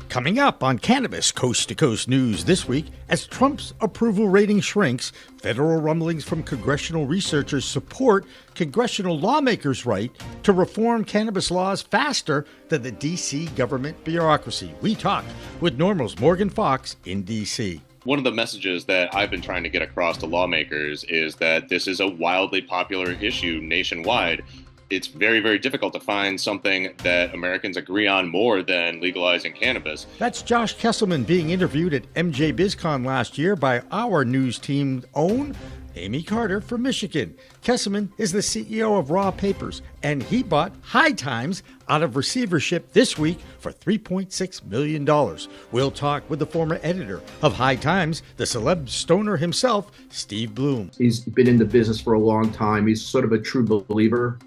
Coming up on Cannabis Coast to Coast News this week, as Trump's approval rating shrinks, federal rumblings from congressional researchers support congressional lawmakers' right to reform cannabis laws faster than the D.C. government bureaucracy. We talked with NORML's Morgan Fox in D.C. One of the messages that I've been trying to get across to lawmakers is that this is a wildly popular issue nationwide. It's very, very difficult to find something that Americans agree on more than legalizing cannabis. That's Josh Kesselman being interviewed at MJ BizCon last year by our news team's own Amie Carter from Michigan. Kesselman is the CEO of Raw Papers, and he bought High Times out of Receivership this week for $3.6 million. We'll talk with the former editor of High Times, the celeb stoner himself, Steve Bloom. He's been in the business for a long time. He's sort of a true believer.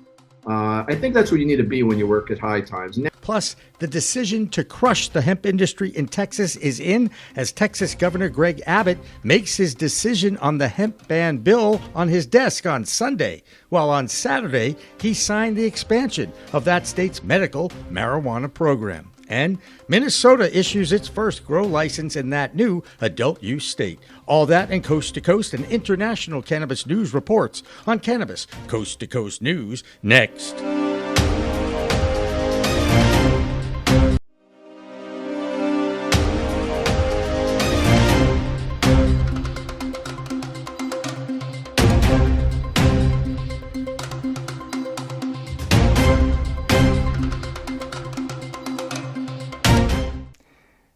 I think that's what you need to be when you work at High Times. Plus, the decision to crush the hemp industry in Texas is in as Texas Governor Greg Abbott makes his decision on the hemp ban bill on his desk on Sunday, while on Saturday he signed the expansion of that state's medical marijuana program. And Minnesota issues its first grow license in that new adult use state. All that and coast to coast and international cannabis news reports on Cannabis Coast to Coast News next.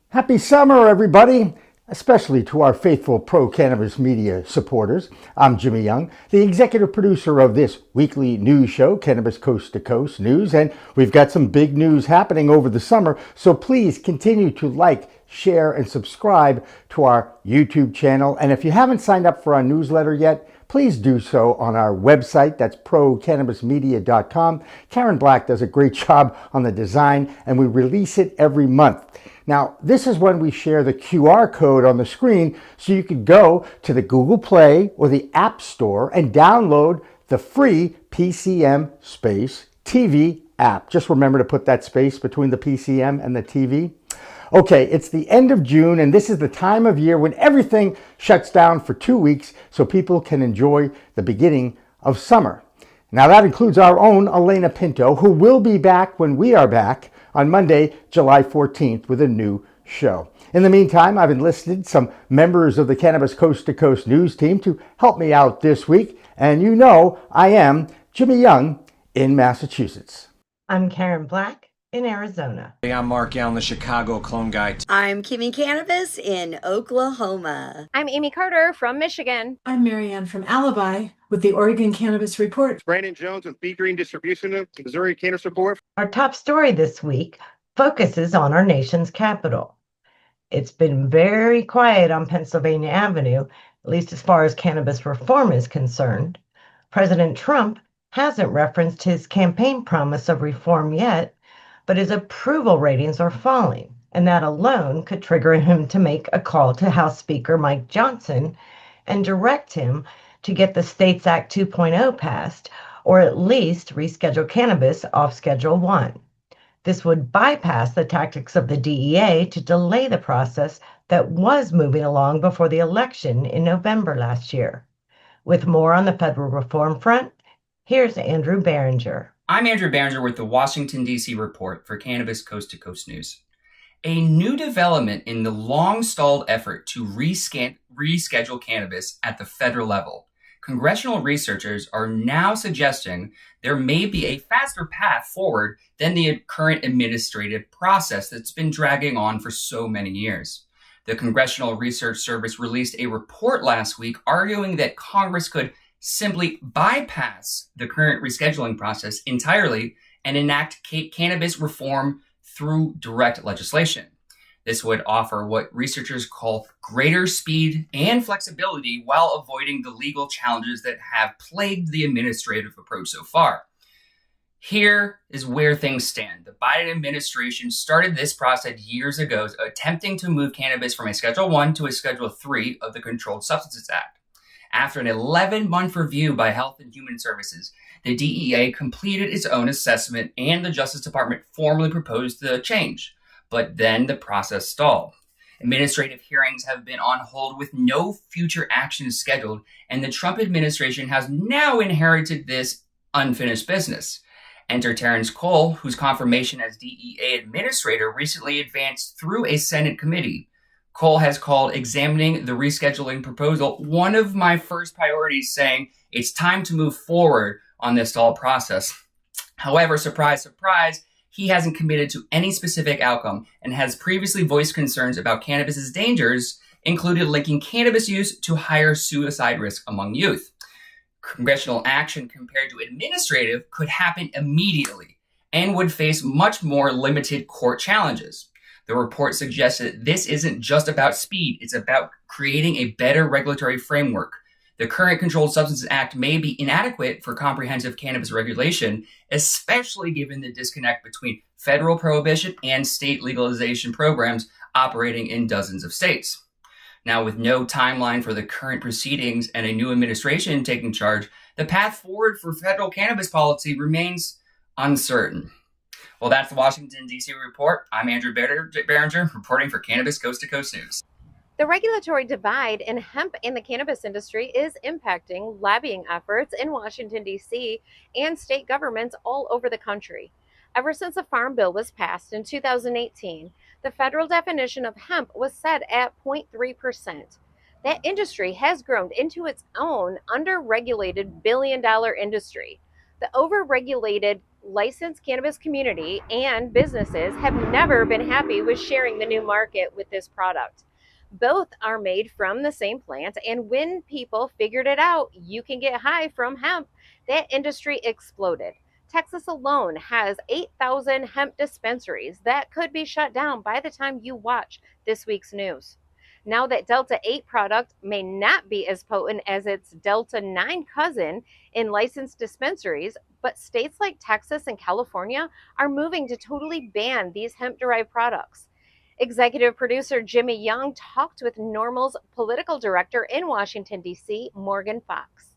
Happy summer, everybody, especially to our faithful pro-cannabis media supporters. I'm Jimmy Young, the executive producer of this weekly news show, Cannabis Coast to Coast News, and we've got some big news happening over the summer, so please continue to like, share, and subscribe to our YouTube channel. And if you haven't signed up for our newsletter yet, please do so on our website. That's procannabismedia.com. Karen Black does a great job on the design, and we release it every month. Now, this is when we share the QR code on the screen so you can go to the Google Play or the App Store and download the free PCM Space TV app. Just remember to put that space between the PCM and the TV. Okay, it's the end of June, and this is the time of year when everything shuts down for 2 weeks so people can enjoy the beginning of summer. Now, that includes our own Elena Pinto, who will be back when we are back on Monday, July 14th, with a new show. In the meantime, I've enlisted some members of the Cannabis Coast to Coast News team to help me out this week, and you know I am Jimmy Young in Massachusetts. I'm Karen Black in Arizona. Hey, I'm Mark Allen, the Chicago clone guy. I'm Kimmie Cannabis in Oklahoma. I'm Amie Carter from Michigan. I'm Marianne from Alibi with the Oregon Cannabis Report. Brandon Jones with Beat Green Distribution of Missouri Cannabis Report. Our top story this week focuses on our nation's capital. It's been very quiet on Pennsylvania Avenue, at least as far as cannabis reform is concerned. President Trump hasn't referenced his campaign promise of reform yet, but his approval ratings are falling, and that alone could trigger him to make a call to House Speaker Mike Johnson and direct him to get the States Act 2.0 passed, or at least reschedule cannabis off Schedule 1. This would bypass the tactics of the DEA to delay the process that was moving along before the election in November last year. With more on the federal reform front, here's Andrew Behringer. I'm Andrew Behringer with the Washington, D.C. report for Cannabis Coast to Coast News. A new development in the long-stalled effort to reschedule cannabis at the federal level. Congressional researchers are now suggesting there may be a faster path forward than the current administrative process that's been dragging on for so many years. The Congressional Research Service released a report last week arguing that Congress could simply bypass the current rescheduling process entirely and enact cannabis reform through direct legislation. This would offer what researchers call greater speed and flexibility while avoiding the legal challenges that have plagued the administrative approach so far. Here is where things stand. The Biden administration started this process years ago, attempting to move cannabis from a Schedule 1 to a Schedule 3 of the Controlled Substances Act. After an 11-month review by Health and Human Services, the DEA completed its own assessment and the Justice Department formally proposed the change. but then the process stalled. Administrative hearings have been on hold with no future action scheduled, and the Trump administration has now inherited this unfinished business. Enter Terrence Cole, whose confirmation as DEA administrator recently advanced through a Senate committee. Cole has called examining the rescheduling proposal one of my first priorities, saying it's time to move forward on this stalled process. However, surprise, surprise, he hasn't committed to any specific outcome and has previously voiced concerns about cannabis's dangers, including linking cannabis use to higher suicide risk among youth. Congressional action compared to administrative could happen immediately and would face much more limited court challenges. The report suggests that this isn't just about speed, it's about creating a better regulatory framework. The current Controlled Substances Act may be inadequate for comprehensive cannabis regulation, especially given the disconnect between federal prohibition and state legalization programs operating in dozens of states. Now, with no timeline for the current proceedings and a new administration taking charge, the path forward for federal cannabis policy remains uncertain. Well, that's the Washington, D.C. report. I'm Andrew Behringer, reporting for Cannabis Coast to Coast News. The regulatory divide in hemp and the cannabis industry is impacting lobbying efforts in Washington, D.C. and state governments all over the country. Ever since the Farm Bill was passed in 2018, the federal definition of hemp was set at 0.3%. That industry has grown into its own under-regulated billion-dollar industry. The over-regulated licensed cannabis community and businesses have never been happy with sharing the new market with this product. Both are made from the same plant, and when people figured it out, you can get high from hemp, that industry exploded. Texas alone has 8,000 hemp dispensaries that could be shut down by the time you watch this week's news. Now that Delta 8 product may not be as potent as its Delta 9 cousin in licensed dispensaries, but states like Texas and California are moving to totally ban these hemp-derived products. Executive producer Jimmy Young talked with NORML's political director in Washington, D.C., Morgan Fox.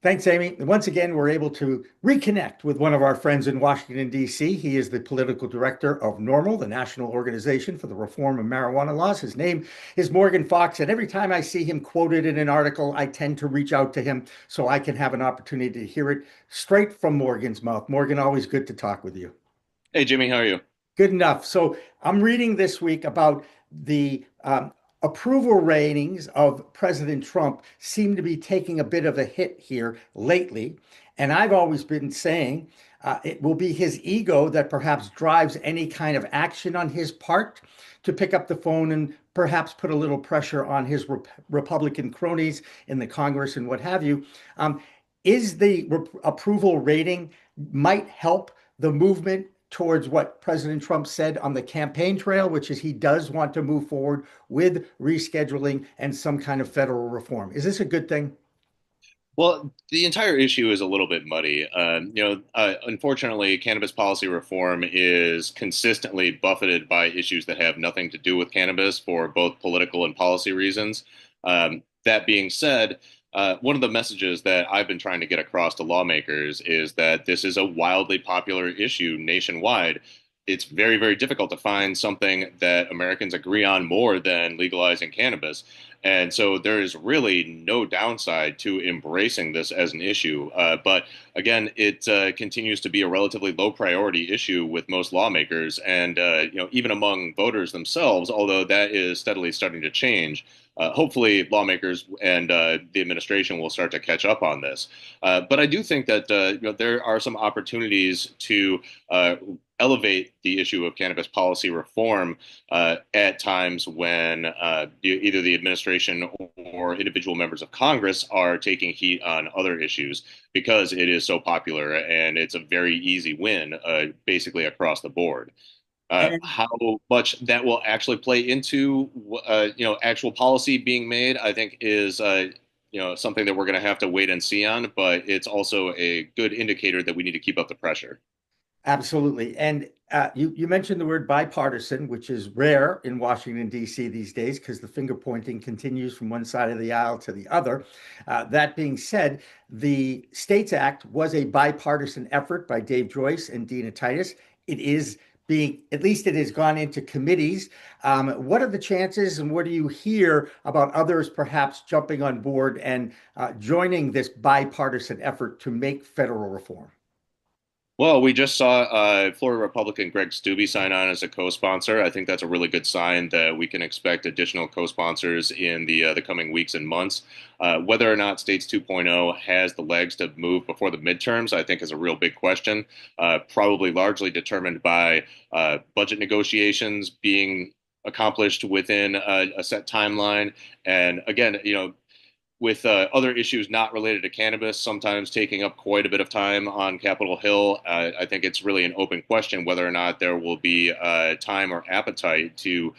Thanks, Amie. Once again, we're able to reconnect with one of our friends in Washington, D.C. He is the political director of NORML, the National Organization for the Reform of Marijuana Laws. His name is Morgan Fox, and every time I see him quoted in an article, I tend to reach out to him so I can have an opportunity to hear it straight from Morgan's mouth. Morgan, always good to talk with you. Hey, Jimmy, how are you? Good enough. So I'm reading this week about the approval ratings of President Trump seem to be taking a bit of a hit here lately. And I've always been saying it will be his ego that perhaps drives any kind of action on his part to pick up the phone and perhaps put a little pressure on his Republican cronies in the Congress and what have you. Is the approval rating might help the movement towards what President Trump said on the campaign trail, which is he does want to move forward with rescheduling and some kind of federal reform. Is this a good thing? Well, the entire issue is a little bit muddy. Unfortunately, cannabis policy reform is consistently buffeted by issues that have nothing to do with cannabis for both political and policy reasons. That being said, one of the messages that I've been trying to get across to lawmakers is that this is a wildly popular issue nationwide. It's very, very difficult to find something that Americans agree on more than legalizing cannabis. And so there is really no downside to embracing this as an issue. But again, it continues to be a relatively low priority issue with most lawmakers and, even among voters themselves, although that is steadily starting to change. Hopefully lawmakers and the administration will start to catch up on this. But I do think that there are some opportunities to elevate the issue of cannabis policy reform at times when either the administration or individual members of Congress are taking heat on other issues because it is so popular and it's a very easy win basically across the board. How much that will actually play into, actual policy being made, I think is, something that we're going to have to wait and see on. But it's also a good indicator that we need to keep up the pressure. Absolutely. And you mentioned the word bipartisan, which is rare in Washington, D.C. these days because the finger pointing continues from one side of the aisle to the other. That being said, the States Act was a bipartisan effort by Dave Joyce and Dina Titus. It is being, at least it has gone into committees. What are the chances, and what do you hear about others perhaps jumping on board and joining this bipartisan effort to make federal reform? Well, we just saw Florida Republican Greg Steube sign on as a co-sponsor. I think that's a really good sign that we can expect additional co-sponsors in the coming weeks and months. Whether or not States 2.0 has the legs to move before the midterms, I think is a real big question, probably largely determined by budget negotiations being accomplished within a set timeline. And again, with other issues not related to cannabis sometimes taking up quite a bit of time on Capitol Hill, I think it's really an open question whether or not there will be time or appetite to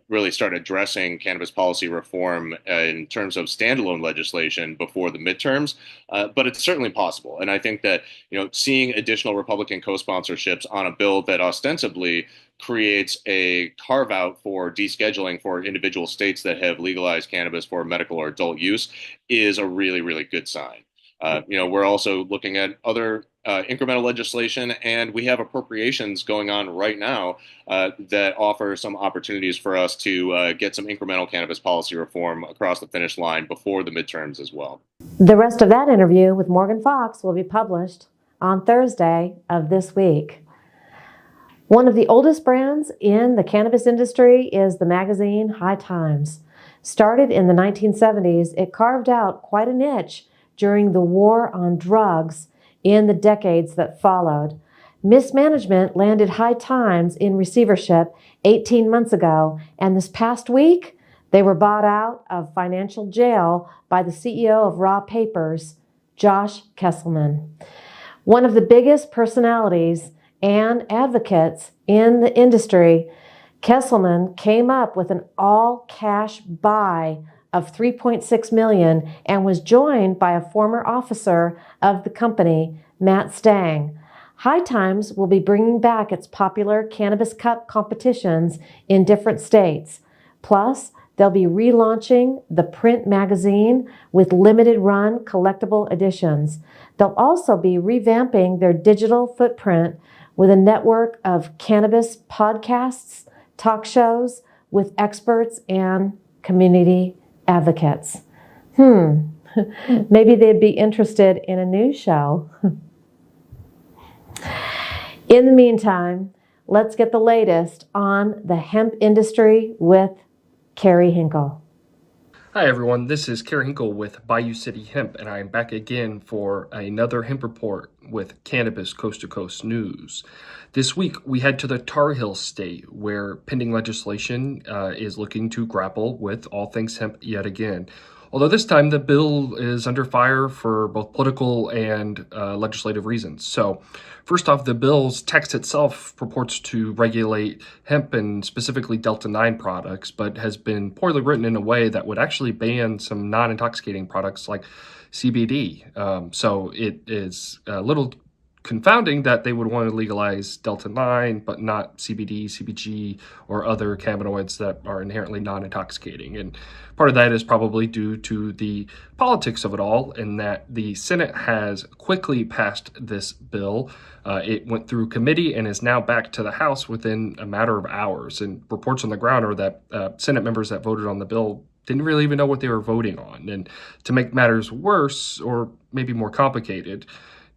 really start addressing cannabis policy reform in terms of standalone legislation before the midterms. But it's certainly possible. And I think that, seeing additional Republican co-sponsorships on a bill that ostensibly creates a carve out for descheduling for individual states that have legalized cannabis for medical or adult use is a really, really good sign. We're also looking at other incremental legislation, and we have appropriations going on right now that offer some opportunities for us to get some incremental cannabis policy reform across the finish line before the midterms as well. The rest of that interview with Morgan Fox will be published on Thursday of this week. One of the oldest brands in the cannabis industry is the magazine High Times. Started in the 1970s, it carved out quite a niche during the war on drugs in the decades that followed. Mismanagement landed High Times in receivership 18 months ago, and this past week, they were bought out of financial jail by the CEO of Raw Papers, Josh Kesselman. One of the biggest personalities and advocates in the industry, Kesselman came up with an all-cash buy of $3.6 million and was joined by a former officer of the company, Matt Stang. High Times will be bringing back its popular Cannabis Cup competitions in different states. Plus, they'll be relaunching the print magazine with limited-run collectible editions. They'll also be revamping their digital footprint with a network of cannabis podcasts, talk shows with experts and community advocates. Maybe they'd be interested in a news show. In the meantime, let's get the latest on the hemp industry with Kerry Hinkle. Hi everyone, this is Kerry Hinkle with Bayou City Hemp, and I am back again for another hemp report with Cannabis Coast to Coast News. This week we head to the Tar Heel state, where pending legislation is looking to grapple with all things hemp yet again. Although this time the bill is under fire for both political and legislative reasons. So first off, the bill's text itself purports to regulate hemp and specifically Delta-9 products, but has been poorly written in a way that would actually ban some non-intoxicating products like CBD. So it is a little confounding that they would want to legalize Delta-9, but not CBD, CBG, or other cannabinoids that are inherently non-intoxicating. And part of that is probably due to the politics of it all, in that the Senate has quickly passed this bill. It went through committee and is now back to the House within a matter of hours. And reports on the ground are that Senate members that voted on the bill didn't really even know what they were voting on. And to make matters worse, or maybe more complicated,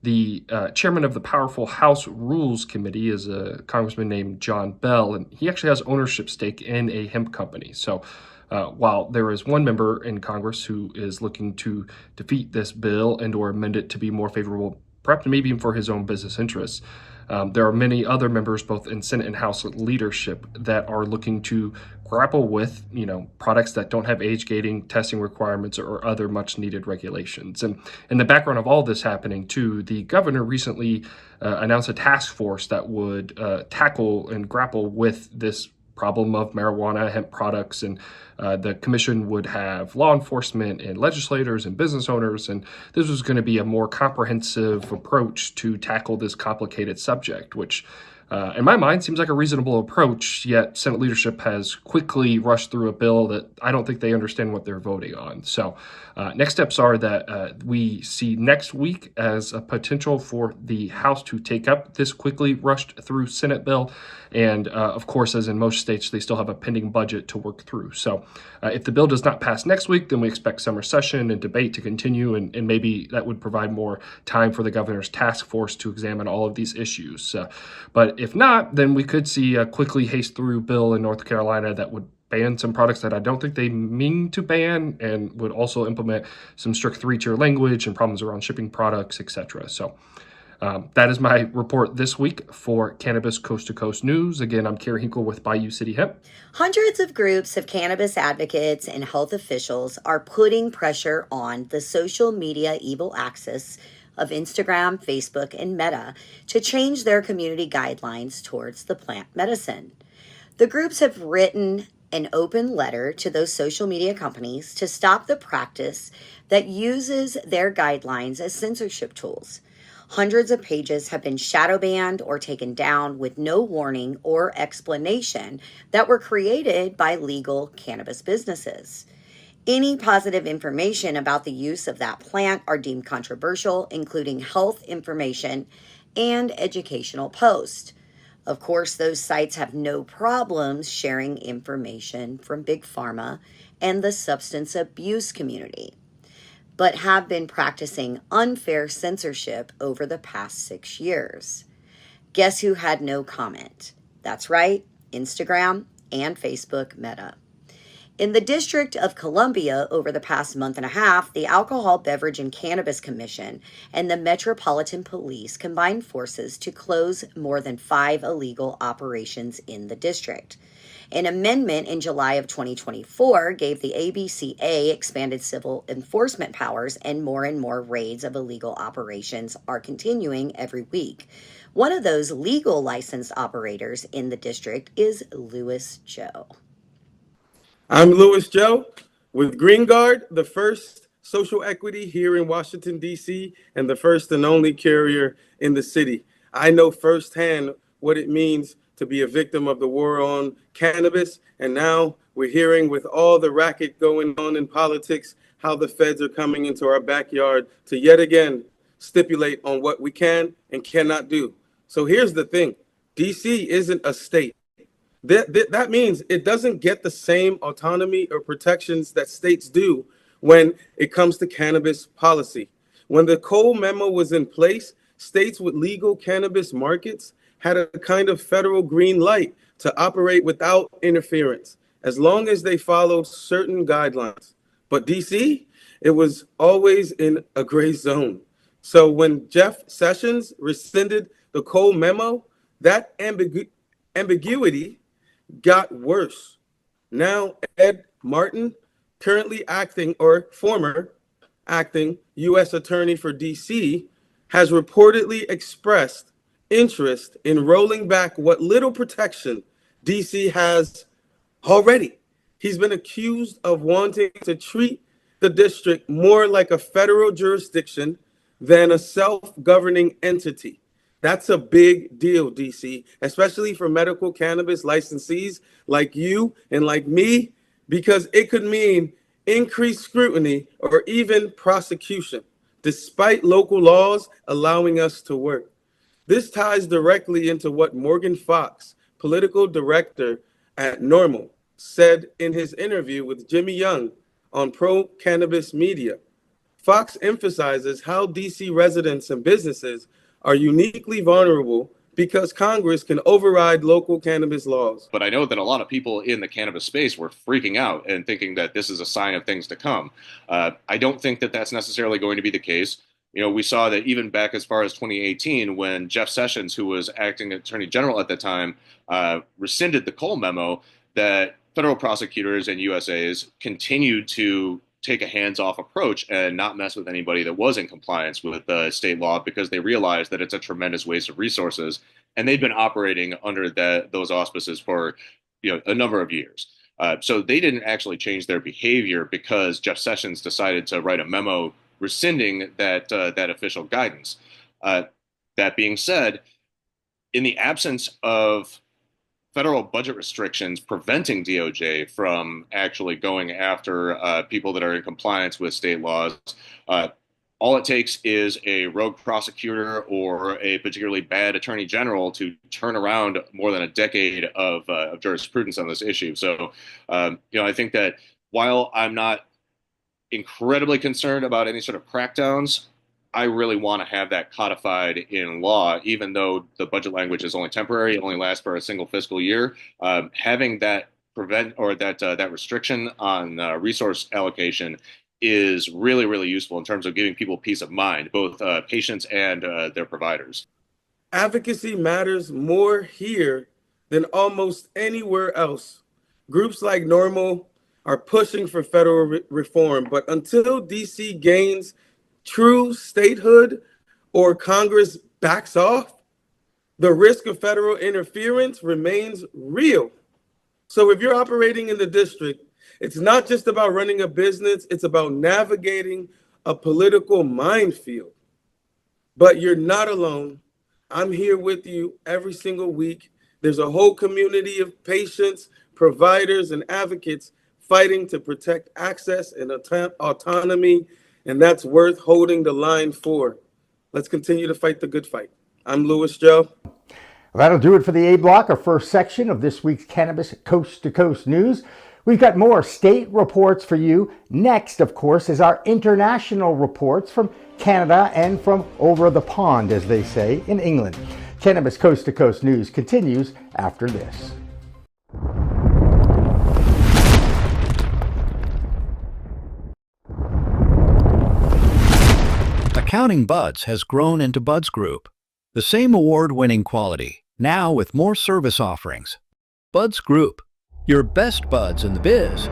the chairman of the powerful House Rules Committee is a congressman named John Bell, and he actually has ownership stake in a hemp company. So while there is one member in Congress who is looking to defeat this bill and or amend it to be more favorable, perhaps maybe even for his own business interests, there are many other members, both in Senate and House leadership, that are looking to grapple with, products that don't have age gating, testing requirements, or other much needed regulations. And in the background of all this happening, too, the governor recently announced a task force that would tackle and grapple with this problem of marijuana, hemp products, and the commission would have law enforcement and legislators and business owners, and this was going to be a more comprehensive approach to tackle this complicated subject, which in my mind, seems like a reasonable approach, yet Senate leadership has quickly rushed through a bill that I don't think they understand what they're voting on. So next steps are that we see next week as a potential for the House to take up this quickly rushed through Senate bill. And of course, as in most states, they still have a pending budget to work through. So if the bill does not pass next week, then we expect summer session and debate to continue, and maybe that would provide more time for the governor's task force to examine all of these issues. But if not, then we could see a quickly haste through bill in North Carolina that would ban some products that I don't think they mean to ban, and would also implement some strict 3-tier language and problems around shipping products, etc. So that is my report this week for Cannabis Coast to Coast News. Again, I'm Kerry Hinkle with Bayou City Hemp. Hundreds of groups of cannabis advocates and health officials are putting pressure on the social media evil axis of Instagram, Facebook, and Meta to change their community guidelines towards the plant medicine. The groups have written an open letter to those social media companies to stop the practice that uses their guidelines as censorship tools. Hundreds of pages have been shadow banned or taken down with no warning or explanation that were created by legal cannabis businesses. Any positive information about the use of that plant are deemed controversial, including health information and educational posts. Of course, those sites have no problems sharing information from Big Pharma and the substance abuse community, but have been practicing unfair censorship over the past 6 years. Guess who had no comment? That's right, Instagram and Facebook Meta. In the District of Columbia over the past month and a half, the Alcohol, Beverage, and Cannabis Commission and the Metropolitan Police combined forces to close more than 5 illegal operations in the district. An amendment in July of 2024 gave the ABCA expanded civil enforcement powers, and more raids of illegal operations are continuing every week. One of those legal licensed operators in the district is Louis Joe. I'm Louis Joe with Green Guard, the first social equity here in Washington, D.C., and the first and only carrier in the city. I know firsthand what it means to be a victim of the war on cannabis, and now we're hearing with all the racket going on in politics how the feds are coming into our backyard to yet again stipulate on what we can and cannot do. So here's the thing. D.C. isn't a state. That means it doesn't get the same autonomy or protections that states do when it comes to cannabis policy. When the Cole memo was in place, states with legal cannabis markets had a kind of federal green light to operate without interference, as long as they followed certain guidelines. But DC, it was always in a gray zone. So when Jeff Sessions rescinded the Cole memo, that ambiguity got worse. Now, Ed Martin, currently acting or former acting U.S. Attorney for D.C., has reportedly expressed interest in rolling back what little protection D.C. has already. He's been accused of wanting to treat the district more like a federal jurisdiction than a self-governing entity. That's a big deal, DC, especially for medical cannabis licensees like you and like me, because it could mean increased scrutiny or even prosecution, despite local laws allowing us to work. This ties directly into what Morgan Fox, political director at NORML, said in his interview with Jimmy Young on pro-cannabis media. Fox emphasizes how DC residents and businesses are uniquely vulnerable because Congress can override local cannabis laws. But I know that a lot of people in the cannabis space were freaking out and thinking that this is a sign of things to come. I don't think that that's necessarily going to be the case. You know, we saw that even back as far as 2018, when Jeff Sessions, who was acting attorney general at the time, rescinded the Cole memo, that federal prosecutors and USAs continued to take a hands-off approach and not mess with anybody that was in compliance with state law, because they realized that it's a tremendous waste of resources, and they've been operating under those auspices for a number of years. So they didn't actually change their behavior because Jeff Sessions decided to write a memo rescinding that official guidance. That being said, in the absence of federal budget restrictions preventing DOJ from actually going after people that are in compliance with state laws, all it takes is a rogue prosecutor or a particularly bad attorney general to turn around more than a decade of jurisprudence on this issue. So, I think that while I'm not incredibly concerned about any sort of crackdowns, I really want to have that codified in law, even though the budget language is only temporary, it only lasts for a single fiscal year. Having that that restriction on resource allocation is really, really useful in terms of giving people peace of mind, both patients and their providers. Advocacy matters more here than almost anywhere else. Groups like NORML are pushing for federal reform, but until DC gains true statehood or Congress backs off, the risk of federal interference remains real. So if you're operating in the district, it's not just about running a business, it's about navigating a political minefield. But you're not alone. I'm here with you every single week. There's a whole community of patients, providers, and advocates fighting to protect access and autonomy, and that's worth holding the line for. Let's continue to fight the good fight. I'm Louis Joe. That'll do it for the A Block, our first section of this week's Cannabis Coast to Coast News. We've got more state reports for you. Next, of course, is our international reports from Canada and from over the pond, as they say, in England. Cannabis Coast to Coast News continues after this. Accounting Buds has grown into Buds Group, the same award-winning quality, now with more service offerings. Buds Group, your best buds in the biz.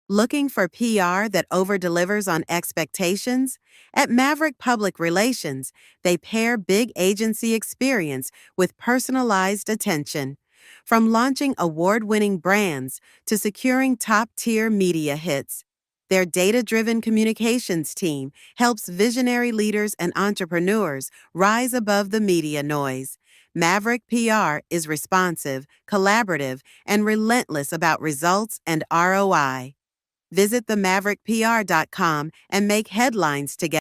Looking for PR that over-delivers on expectations? At Maverick Public Relations, they pair big agency experience with personalized attention. From launching award-winning brands to securing top-tier media hits, their data-driven communications team helps visionary leaders and entrepreneurs rise above the media noise. Maverick PR is responsive, collaborative, and relentless about results and ROI. Visit themaverickpr.com and make headlines together.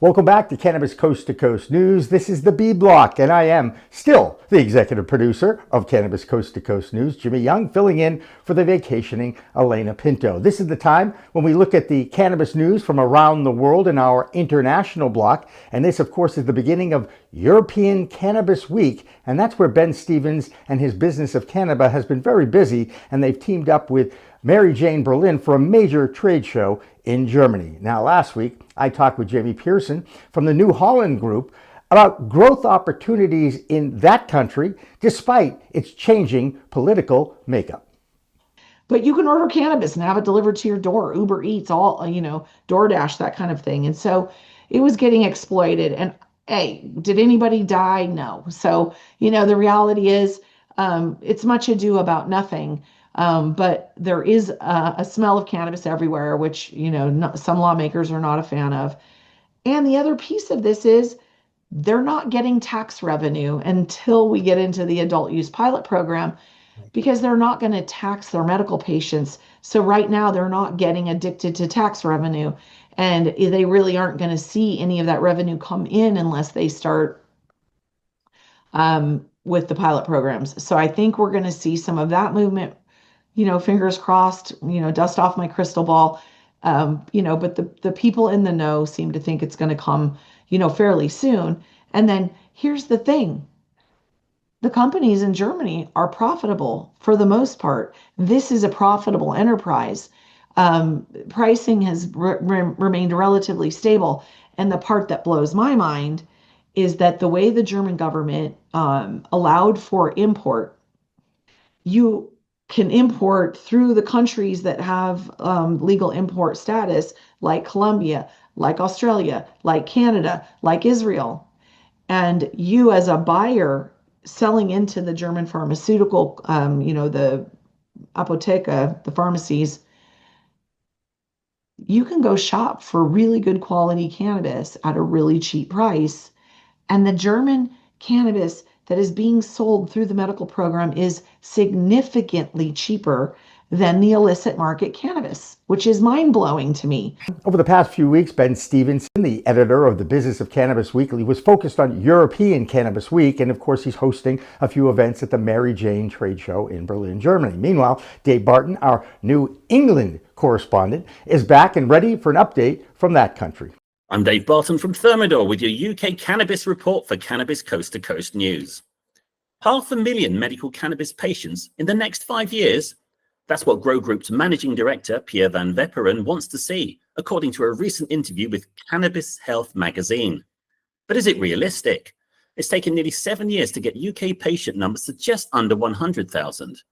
Welcome back to Cannabis Coast to Coast News. This is the B Block, and I am still the executive producer of Cannabis Coast to Coast News, Jimmy Young, filling in for the vacationing Elena Pinto. This is the time when we look at the cannabis news from around the world in our international block, and this, of course, is the beginning of European Cannabis Week, and that's where Ben Stevens and his business of Cannabis has been very busy, and they've teamed up with Mary Jane Berlin for a major trade show in Germany. Now, last week, I talked with Jamie Pearson from the New Holland Group about growth opportunities in that country despite its changing political makeup. But you can order cannabis and have it delivered to your door, Uber Eats, all, DoorDash, that kind of thing. And so it was getting exploited. And hey, did anybody die? No. So, the reality is it's much ado about nothing. But there is a smell of cannabis everywhere, which, some lawmakers are not a fan of. And the other piece of this is they're not getting tax revenue until we get into the adult use pilot program, because they're not going to tax their medical patients. So right now they're not getting addicted to tax revenue, and they really aren't going to see any of that revenue come in unless they start with the pilot programs. So I think we're going to see some of that movement. Fingers crossed, dust off my crystal ball. But the people in the know seem to think it's going to come, fairly soon. And then here's the thing. The companies in Germany are profitable for the most part. This is a profitable enterprise. Pricing has remained relatively stable. And the part that blows my mind is that the way the German government allowed for import, can import through the countries that have legal import status, like Colombia, like Australia, like Canada, like Israel. And you as a buyer selling into the German pharmaceutical, the apotheca, the pharmacies, you can go shop for really good quality cannabis at a really cheap price. And the German cannabis that is being sold through the medical program is significantly cheaper than the illicit market cannabis, which is mind-blowing to me. Over the past few weeks, Ben Stevenson, the editor of the Business of Cannabis Weekly, was focused on European Cannabis Week, and of course he's hosting a few events at the Mary Jane trade show in Berlin, Germany. Meanwhile, Dave Burton, our New England correspondent, is back and ready for an update from that country. I'm Dave Barton from Thermador with your UK Cannabis report for Cannabis Coast to Coast News. 500,000 medical cannabis patients in the next 5 years? That's what Grow Group's managing director, Pierre van Vepperen, wants to see, according to a recent interview with Cannabis Health magazine. But is it realistic? It's taken nearly 7 years to get UK patient numbers to just under 100,000.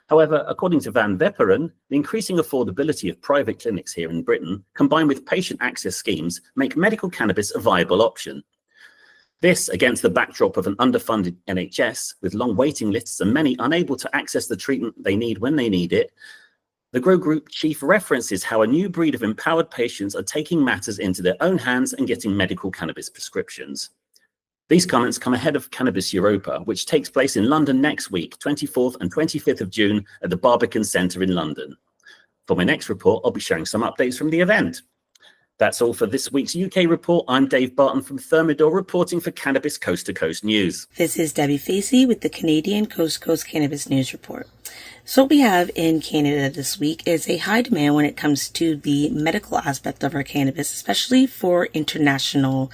However, according to Van Vepperen, the increasing affordability of private clinics here in Britain, combined with patient access schemes, make medical cannabis a viable option. This against the backdrop of an underfunded NHS, with long waiting lists and many unable to access the treatment they need when they need it. The Grow Group chief references how a new breed of empowered patients are taking matters into their own hands and getting medical cannabis prescriptions. These comments come ahead of Cannabis Europa, which takes place in London next week, 24th and 25th of June at the Barbican Centre in London. For my next report, I'll be sharing some updates from the event. That's all for this week's UK report. I'm Dave Barton from Thermador, reporting for Cannabis Coast to Coast News. This is Debi Facey with the Canadian Coast to Coast Cannabis News Report. So what we have in Canada this week is a high demand when it comes to the medical aspect of our cannabis, especially for international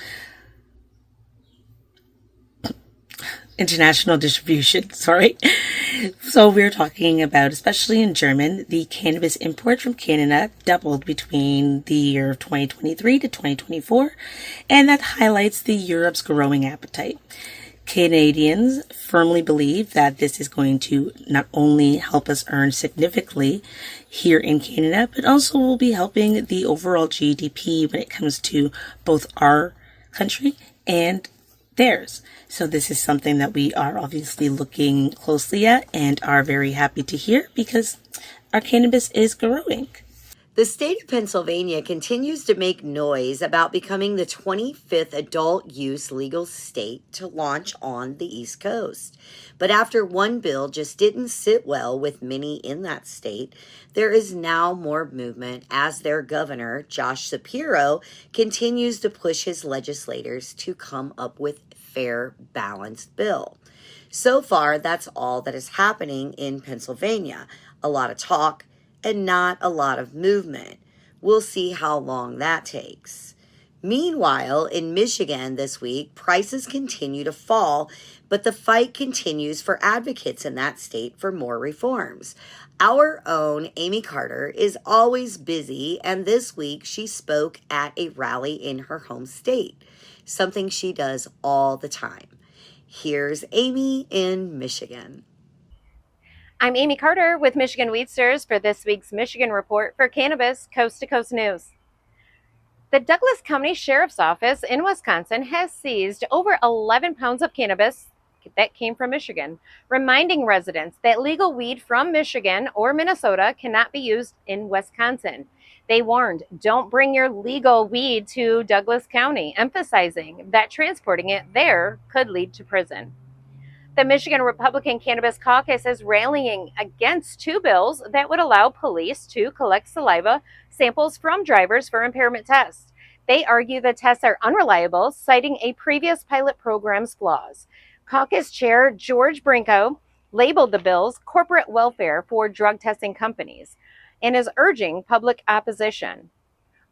distribution, So we're talking about, especially in German, the cannabis import from Canada doubled between the year of 2023 to 2024, and that highlights the Europe's growing appetite. Canadians firmly believe that this is going to not only help us earn significantly here in Canada, but also will be helping the overall GDP when it comes to both our country and theirs. So this is something that we are obviously looking closely at and are very happy to hear because our cannabis is growing. The state of Pennsylvania continues to make noise about becoming the 25th adult use legal state to launch on the East Coast. But after one bill just didn't sit well with many in that state, there is now more movement as their governor, Josh Shapiro, continues to push his legislators to come up with a fair, balanced bill. So far, that's all that is happening in Pennsylvania. A lot of talk and not a lot of movement. We'll see how long that takes. Meanwhile, in Michigan this week, prices continue to fall, but the fight continues for advocates in that state for more reforms. Our own Amie Carter is always busy, and this week she spoke at a rally in her home state, something she does all the time. Here's Amie in Michigan. I'm Amie Carter with Michigan Weedsters for this week's Michigan Report for Cannabis Coast to Coast News. The Douglas County Sheriff's Office in Wisconsin has seized over 11 pounds of cannabis that came from Michigan, reminding residents that legal weed from Michigan or Minnesota cannot be used in Wisconsin. They warned, don't bring your legal weed to Douglas County, emphasizing that transporting it there could lead to prison. The Michigan Republican Cannabis Caucus is rallying against two bills that would allow police to collect saliva samples from drivers for impairment tests. They argue the tests are unreliable, citing a previous pilot program's flaws. Caucus Chair George Brinko labeled the bills corporate welfare for drug testing companies and is urging public opposition.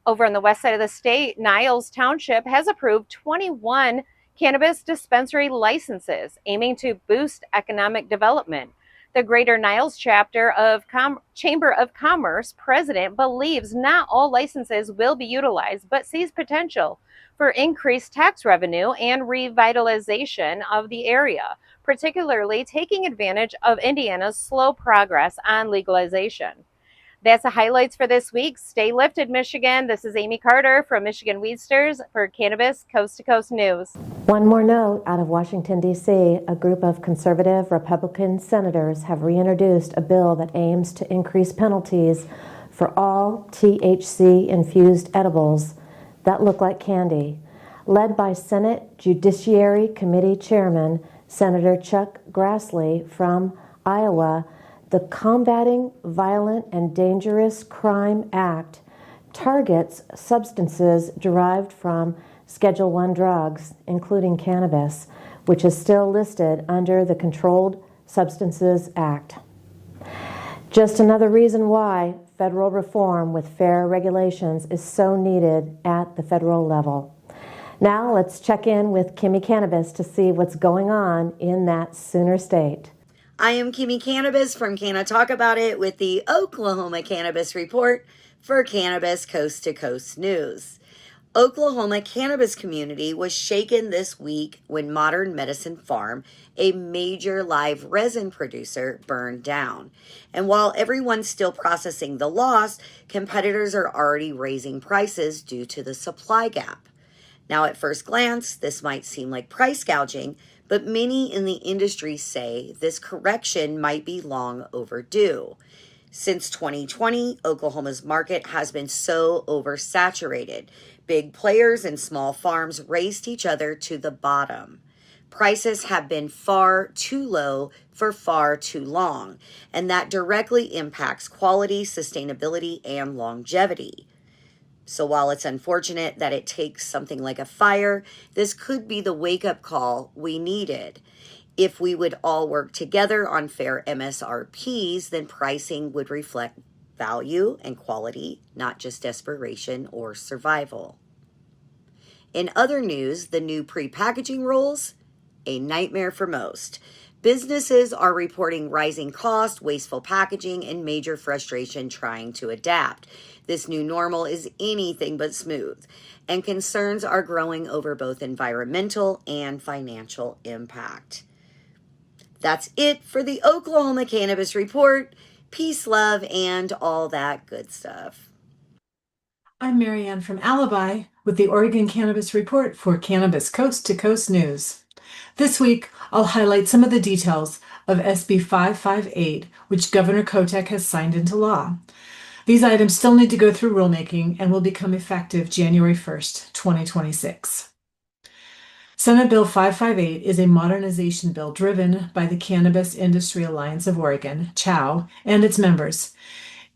Over on the west side of the state, Niles Township has approved 21 cannabis dispensary licenses, aiming to boost economic development. The Greater Niles chapter of Chamber of Commerce president believes not all licenses will be utilized, but sees potential for increased tax revenue and revitalization of the area, particularly taking advantage of Indiana's slow progress on legalization. That's the highlights for this week. Stay lifted, Michigan. This is Amie Carter from Michigan Weedsters for Cannabis Coast to Coast News. One more note out of Washington, D.C. A group of conservative Republican senators have reintroduced a bill that aims to increase penalties for all THC-infused edibles that look like candy. Led by Senate Judiciary Committee Chairman Senator Chuck Grassley from Iowa, the Combating Violent and Dangerous Crime Act targets substances derived from Schedule I drugs, including cannabis, which is still listed under the Controlled Substances Act. Just another reason why federal reform with fair regulations is so needed at the federal level. Now let's check in with Kimmie Cannabis to see what's going on in that Sooner state. I am Kimmie Cannabis from Can I Talk About It with the Oklahoma Cannabis Report for Cannabis Coast to Coast News. Oklahoma cannabis community was shaken this week when Modern Medicine Farm, a major live resin producer, burned down. And while everyone's still processing the loss, competitors are already raising prices due to the supply gap. Now, at first glance, this might seem like price gouging, but many in the industry say this correction might be long overdue. Since 2020, Oklahoma's market has been so oversaturated. Big players and small farms raced each other to the bottom. Prices have been far too low for far too long, and that directly impacts quality, sustainability, and longevity. So while it's unfortunate that it takes something like a fire, this could be the wake-up call we needed. If we would all work together on fair MSRPs, then pricing would reflect value and quality, not just desperation or survival. In other news, the new pre-packaging rules, a nightmare for most. Businesses are reporting rising costs, wasteful packaging, and major frustration trying to adapt. This new normal is anything but smooth, and concerns are growing over both environmental and financial impact. That's it for the Oklahoma Cannabis Report. Peace, love, and all that good stuff. I'm Marianne from Alibi with the Oregon Cannabis Report for Cannabis Coast to Coast News. This week, I'll highlight some of the details of SB 558, which Governor Kotek has signed into law. These items still need to go through rulemaking and will become effective January 1st, 2026. Senate Bill 558 is a modernization bill driven by the Cannabis Industry Alliance of Oregon, CHOW, and its members.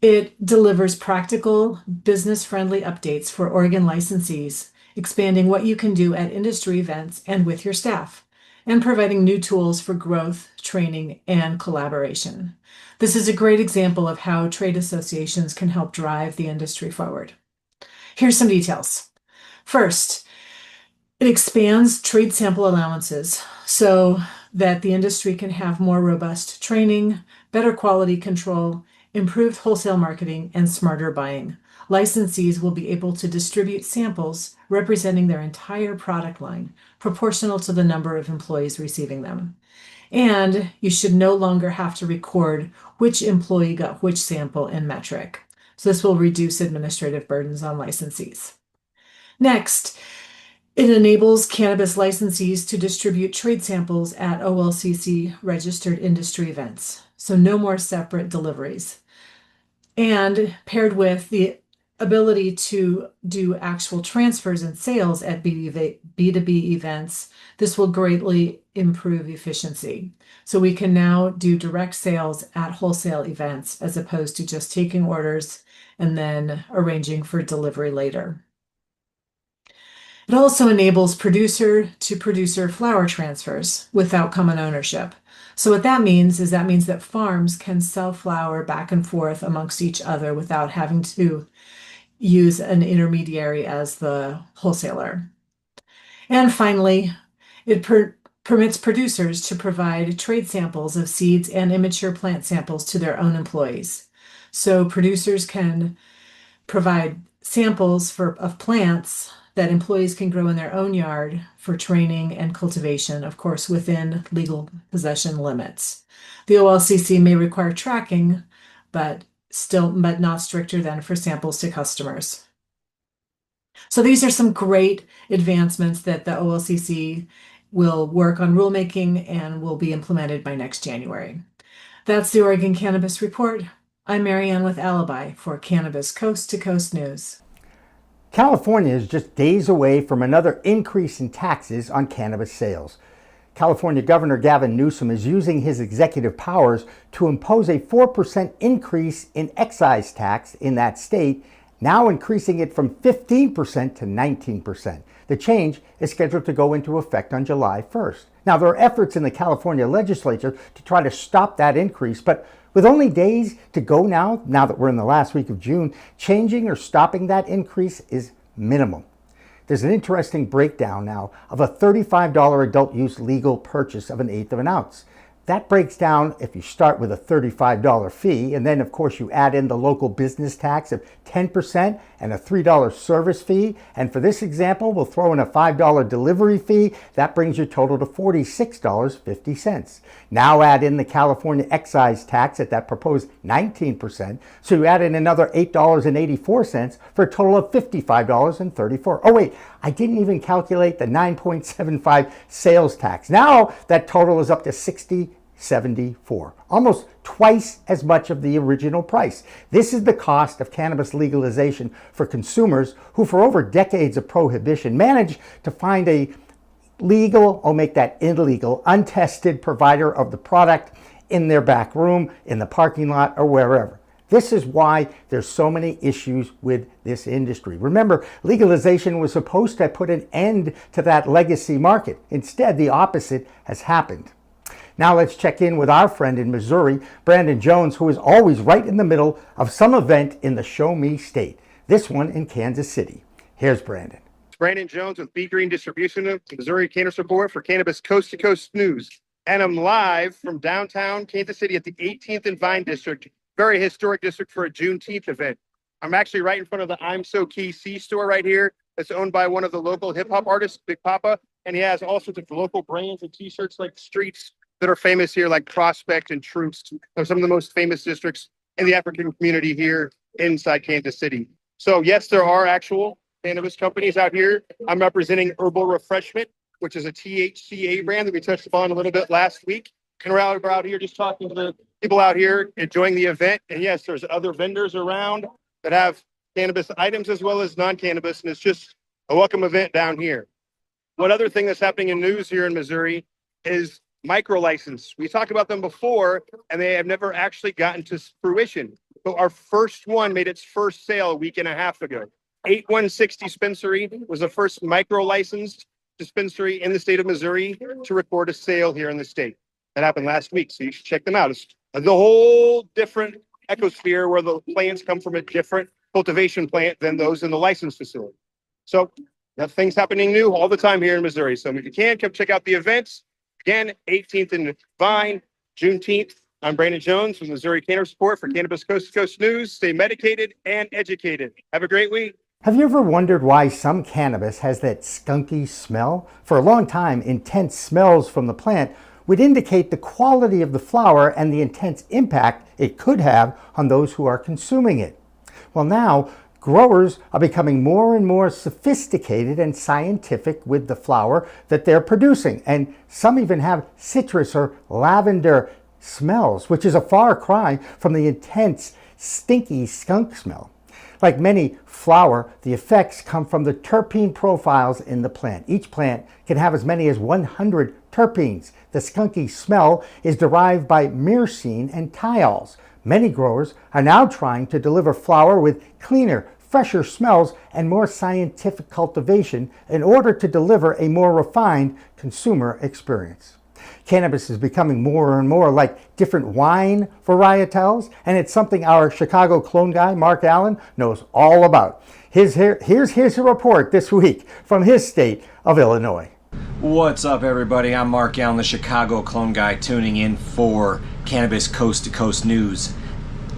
It delivers practical, business-friendly updates for Oregon licensees, expanding what you can do at industry events and with your staff, and providing new tools for growth, training, and collaboration. This is a great example of how trade associations can help drive the industry forward. Here's some details. First, it expands trade sample allowances so that the industry can have more robust training, better quality control, improved wholesale marketing, and smarter buying. Licensees will be able to distribute samples representing their entire product line, proportional to the number of employees receiving them. And you should no longer have to record which employee got which sample in metric. So this will reduce administrative burdens on licensees. Next, it enables cannabis licensees to distribute trade samples at OLCC registered industry events. So no more separate deliveries. And paired with the ability to do actual transfers and sales at B2B events, this will greatly improve efficiency. So we can now do direct sales at wholesale events as opposed to just taking orders and then arranging for delivery later. It also enables producer-to-producer flower transfers without common ownership. So what that means is that farms can sell flower back and forth amongst each other without having to use an intermediary as the wholesaler. And finally, it permits producers to provide trade samples of seeds and immature plant samples to their own employees. So producers can provide samples of plants that employees can grow in their own yard for training and cultivation, of course, within legal possession limits. The OLCC may require tracking, but not stricter than for samples to customers. So these are some great advancements that the OLCC will work on rulemaking and will be implemented by next January. That's the Oregon Cannabis Report. I'm Marianne with Alibi for Cannabis Coast to Coast News. California is just days away from another increase in taxes on cannabis sales. California Governor Gavin Newsom is using his executive powers to impose a 4% increase in excise tax in that state, now increasing it from 15% to 19%. The change is scheduled to go into effect on July 1st. Now, there are efforts in the California legislature to try to stop that increase, but with only days to go now that we're in the last week of June, changing or stopping that increase is minimal. There's an interesting breakdown now of a $35 adult use legal purchase of 1/8 of an ounce. That breaks down if you start with a $35 fee, and then of course you add in the local business tax of 10% and a $3 service fee. And for this example, we'll throw in a $5 delivery fee. That brings your total to $46.50. Now add in the California excise tax at that proposed 19%. So you add in another $8.84 for a total of $55.34. Oh wait, I didn't even calculate the 9.75 sales tax. Now that total is up to $60.74, almost twice as much of the original price. This is the cost of cannabis legalization for consumers who, for over decades of prohibition, managed to find a legal, or make that illegal, untested provider of the product in their back room, in the parking lot, or wherever. This is why there's so many issues with this industry. Remember, legalization was supposed to put an end to that legacy market. Instead, the opposite has happened. Now let's check in with our friend in Missouri, Brandon Jones, who is always right in the middle of some event in the Show Me state. This one in Kansas City. Here's Brandon. It's Brandon Jones with B Green Distribution, Missouri Cannabis Report for Cannabis Coast to Coast News. And I'm live from downtown Kansas City at the 18th and Vine District, very historic district for a Juneteenth event. I'm actually right in front of the I'm So Key C store right here. It's owned by one of the local hip hop artists, Big Papa, and he has all sorts of local brands and t-shirts like Streets that are famous here, like Prospect and Troops. They're some of the most famous districts in the African community here inside Kansas City. So yes, there are actual cannabis companies out here. I'm representing Herbal Refreshment, which is a THCA brand that we touched upon a little bit last week. And we're out here just talking to the people out here enjoying the event. And yes, there's other vendors around that have cannabis items as well as non-cannabis, and it's just a welcome event down here. One other thing that's happening in news here in Missouri is micro license. We talked about them before, and they have never actually gotten to fruition. So our first one made its first sale a week and a half ago. 8160 Dispensary was the first micro licensed dispensary in the state of Missouri to record a sale here in the state. That happened last week, so you should check them out. It's the whole different ecosphere where the plants come from a different cultivation plant than those in the licensed facility. So that things happening new all the time here in Missouri. So if you can, come check out the events. Again, 18th and Vine, Juneteenth. I'm Brandon Jones from Missouri Cannabis Report for Cannabis Coast to Coast News. Stay medicated and educated. Have a great week. Have you ever wondered why some cannabis has that skunky smell? For a long time, intense smells from the plant would indicate the quality of the flower and the intense impact it could have on those who are consuming it. Well, now, growers are becoming more and more sophisticated and scientific with the flower that they're producing, and some even have citrus or lavender smells, which is a far cry from the intense, stinky skunk smell. Like many flower, the effects come from the terpene profiles in the plant. Each plant can have as many as 100 terpenes. The skunky smell is derived by myrcene and thiols. Many growers are now trying to deliver flower with cleaner, fresher smells and more scientific cultivation in order to deliver a more refined consumer experience. Cannabis is becoming more and more like different wine varietals, and it's something our Chicago clone guy, Mark Allen, knows all about. Here's his report this week from his state of Illinois. What's up, everybody? I'm Mark Allen, the Chicago clone guy, tuning in for Cannabis Coast to Coast News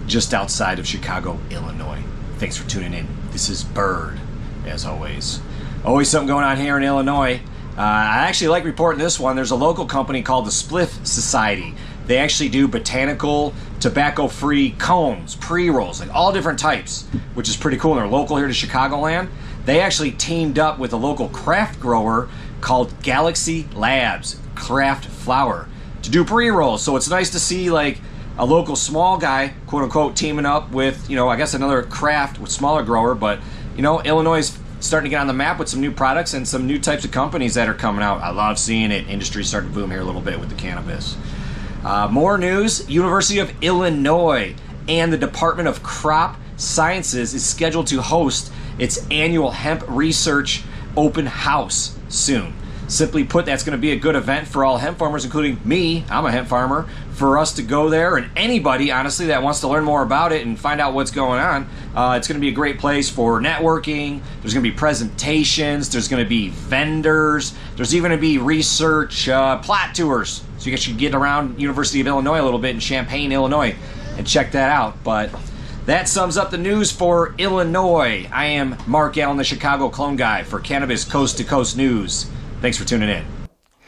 just outside of Chicago, Illinois. Thanks for tuning in. This is Bird, as always. Always something going on here in Illinois. I actually like reporting this one. There's a local company called the Spliff Society. They actually do botanical, tobacco-free cones, pre-rolls, like all different types, which is pretty cool. They're local here to Chicagoland. They actually teamed up with a local craft grower called Galaxy Labs Craft Flower to do pre-rolls. So it's nice to see like a local small guy, quote unquote, teaming up with, I guess another craft with smaller grower. But, Illinois is starting to get on the map with some new products and some new types of companies that are coming out. I love seeing it. Industry's starting to boom here a little bit with the cannabis. More news. University of Illinois and the Department of Crop Sciences is scheduled to host its annual hemp research open house soon. Simply put, that's going to be a good event for all hemp farmers, including me. I'm a hemp farmer. For us to go there, and anybody, honestly, that wants to learn more about it and find out what's going on. It's going to be a great place for networking. There's going to be presentations. There's going to be vendors. There's even going to be research plat tours. So you guys should get around University of Illinois a little bit in Champaign, Illinois, and check that out. But that sums up the news for Illinois. I am Mark Allen, the Chicago clone guy for Cannabis Coast to Coast News. Thanks for tuning in.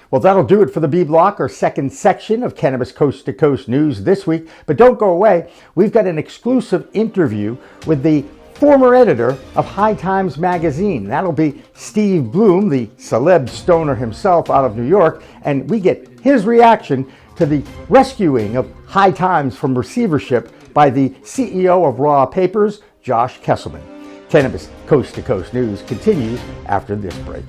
Well, that'll do it for the B Block, or second section of Cannabis Coast to Coast News this week. But don't go away. We've got an exclusive interview with the former editor of High Times magazine. That'll be Steve Bloom, the celeb stoner himself out of New York. And we get his reaction to the rescuing of High Times from receivership by the CEO of Raw Papers, Josh Kesselman. Cannabis Coast to Coast News continues after this break.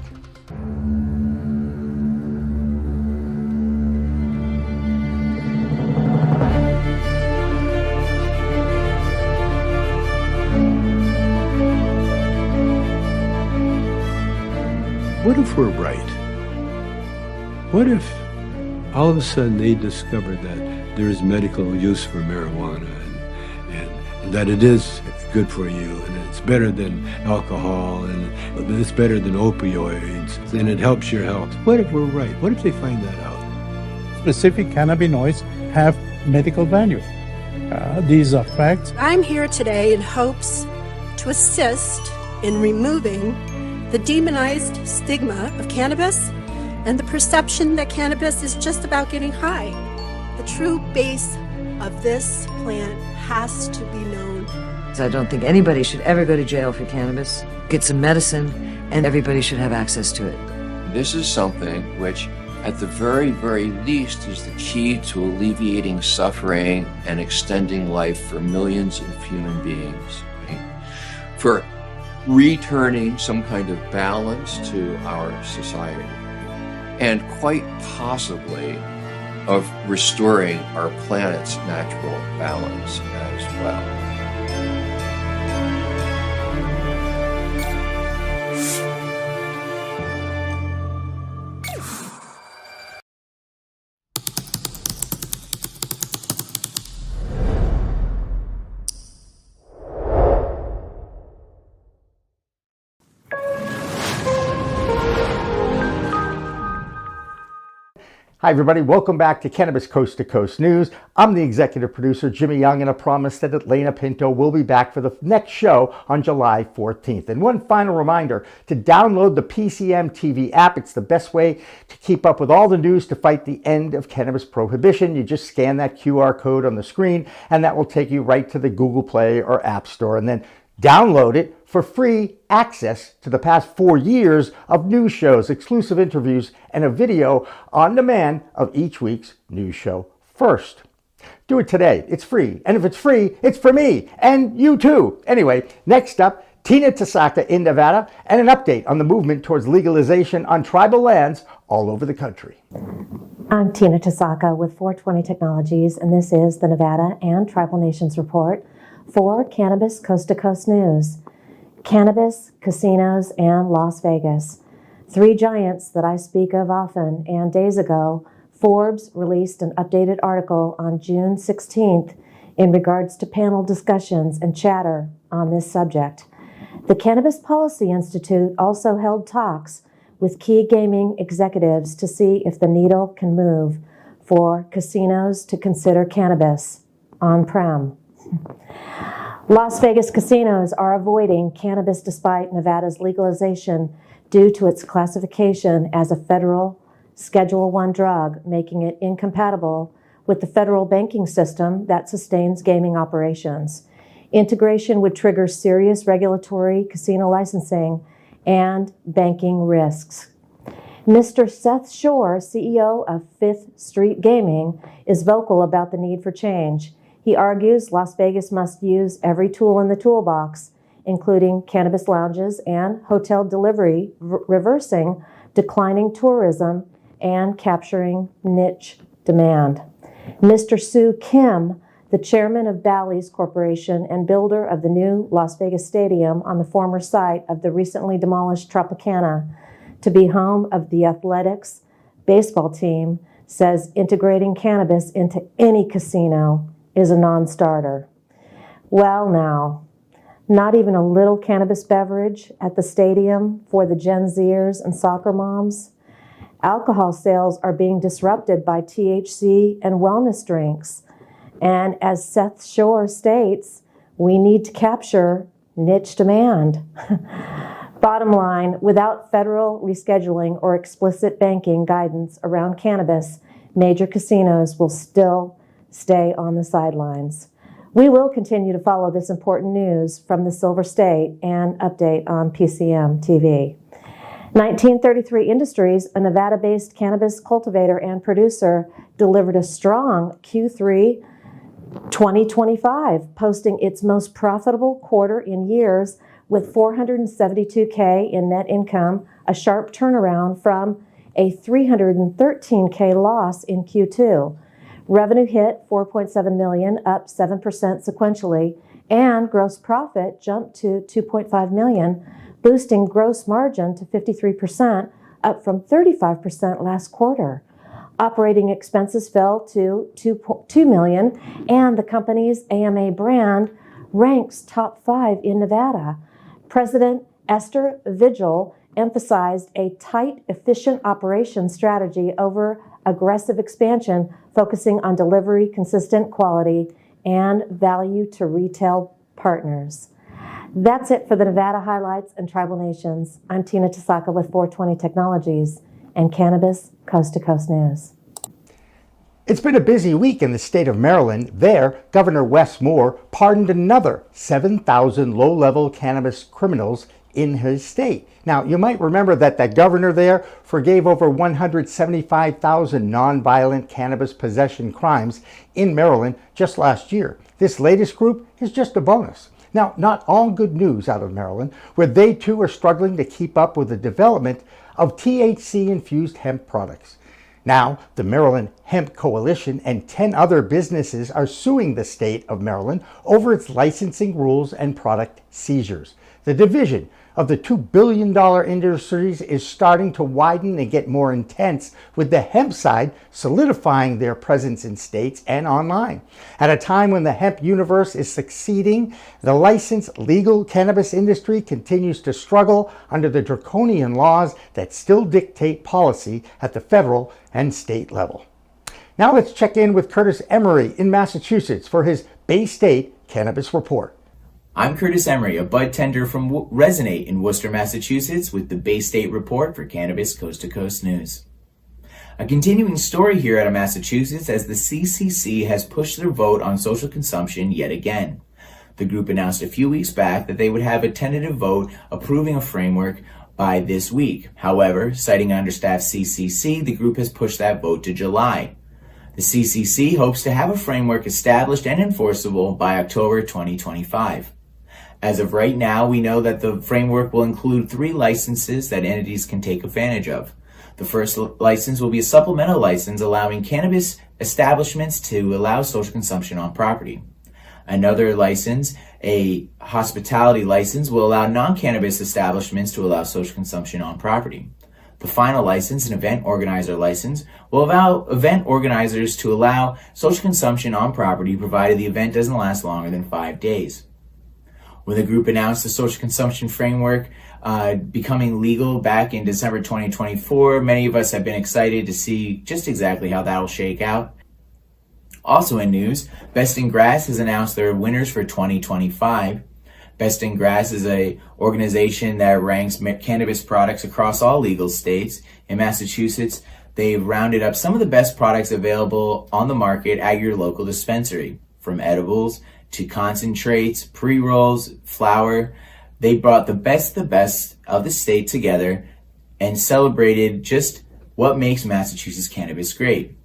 What if we're right? What if all of a sudden they discovered that there is medical use for marijuana and that it is good for you and it's better than alcohol and it's better than opioids and it helps your health? What if we're right? What if they find that out? Specific cannabinoids have medical value. These are facts. I'm here today in hopes to assist in removing the demonized stigma of cannabis and the perception that cannabis is just about getting high. The true base of this plant has to be known. I don't think anybody should ever go to jail for cannabis. Get some medicine, and everybody should have access to it. This is something which, at the very, very least, is the key to alleviating suffering and extending life for millions of human beings. Right? For returning some kind of balance to our society, and quite possibly of restoring our planet's natural balance as well. Hi, everybody. Welcome back to Cannabis Coast to Coast News. I'm the executive producer, Jimmy Young, and I promise that Elena Pinto will be back for the next show on July 14th. And one final reminder to download the PCM TV app. It's the best way to keep up with all the news to fight the end of cannabis prohibition. You just scan that QR code on the screen, and that will take you right to the Google Play or App Store. And then download it for free access to the past 4 years of news shows, exclusive interviews, and a video on demand of each week's news show first. Do it today. It's free. And if it's free, it's for me and you too. Anyway, next up, Tina Tasaka in Nevada and an update on the movement towards legalization on tribal lands all over the country. I'm Tina Tasaka with 420 Technologies, and this is the Nevada and Tribal Nations Report for Cannabis Coast to Coast News. Cannabis, casinos, and Las Vegas. 3 giants that I speak of often, and days ago, Forbes released an updated article on June 16th in regards to panel discussions and chatter on this subject. The Cannabis Policy Institute also held talks with key gaming executives to see if the needle can move for casinos to consider cannabis on-prem. Las Vegas casinos are avoiding cannabis despite Nevada's legalization due to its classification as a federal Schedule I drug, making it incompatible with the federal banking system that sustains gaming operations. Integration would trigger serious regulatory casino licensing and banking risks. Mr. Seth Shore, CEO of Fifth Street Gaming, is vocal about the need for change. He argues Las Vegas must use every tool in the toolbox, including cannabis lounges and hotel delivery, reversing declining tourism and capturing niche demand. Mr. Soo Kim, the chairman of Bally's Corporation and builder of the new Las Vegas Stadium on the former site of the recently demolished Tropicana to be home of the Athletics baseball team, says integrating cannabis into any casino is a non-starter. Well now, not even a little cannabis beverage at the stadium for the Gen Zers and soccer moms? Alcohol sales are being disrupted by THC and wellness drinks. And as Seth Shore states, we need to capture niche demand. Bottom line, without federal rescheduling or explicit banking guidance around cannabis, major casinos will still stay on the sidelines. We will continue to follow this important news from the Silver State and update on PCM TV. 1933 Industries, a Nevada-based cannabis cultivator and producer, delivered a strong Q3 2025, posting its most profitable quarter in years with $472K in net income, a sharp turnaround from a $313K loss in Q2. Revenue hit $4.7 million, up 7% sequentially, and gross profit jumped to $2.5 million, boosting gross margin to 53%, up from 35% last quarter. Operating expenses fell to $2 million, and the company's AMA brand ranks top 5 in Nevada. President Esther Vigil emphasized a tight, efficient operation strategy over aggressive expansion, focusing on delivery, consistent quality, and value to retail partners. That's it for the Nevada highlights and Tribal Nations. I'm Tina Tasaka with 420 Technologies and Cannabis Coast to Coast News. It's been a busy week in the state of Maryland. There, Governor Wes Moore pardoned another 7,000 low-level cannabis criminals in his state. Now, you might remember that the governor there forgave over 175,000 nonviolent cannabis possession crimes in Maryland just last year. This latest group is just a bonus. Now, not all good news out of Maryland, where they too are struggling to keep up with the development of THC-infused hemp products. Now, the Maryland Hemp Coalition and 10 other businesses are suing the state of Maryland over its licensing rules and product seizures. The division of the $2 billion industries is starting to widen and get more intense, with the hemp side solidifying their presence in states and online. At a time when the hemp universe is succeeding, the licensed legal cannabis industry continues to struggle under the draconian laws that still dictate policy at the federal and state level. Now let's check in with Curtis Emery in Massachusetts for his Bay State Cannabis Report. I'm Curtis Emery, a bud tender from Resonate in Worcester, Massachusetts, with the Bay State Report for Cannabis Coast to Coast News. A continuing story here out of Massachusetts as the CCC has pushed their vote on social consumption yet again. The group announced a few weeks back that they would have a tentative vote approving a framework by this week. However, citing understaffed CCC, the group has pushed that vote to July. The CCC hopes to have a framework established and enforceable by October 2025. As of right now, we know that the framework will include 3 licenses that entities can take advantage of. The first license will be a supplemental license allowing cannabis establishments to allow social consumption on property. Another license, a hospitality license, will allow non-cannabis establishments to allow social consumption on property. The final license, an event organizer license, will allow event organizers to allow social consumption on property provided the event doesn't last longer than 5 days. When the group announced the social consumption framework becoming legal back in December 2024. Many of us have been excited to see just exactly how that'll shake out. Also in news, Best in Grass has announced their winners for 2025. Best in Grass is an organization that ranks cannabis products across all legal states. In Massachusetts, they've rounded up some of the best products available on the market at your local dispensary, from edibles to concentrates, pre-rolls, flower. They brought the best of the state together and celebrated just what makes Massachusetts cannabis great.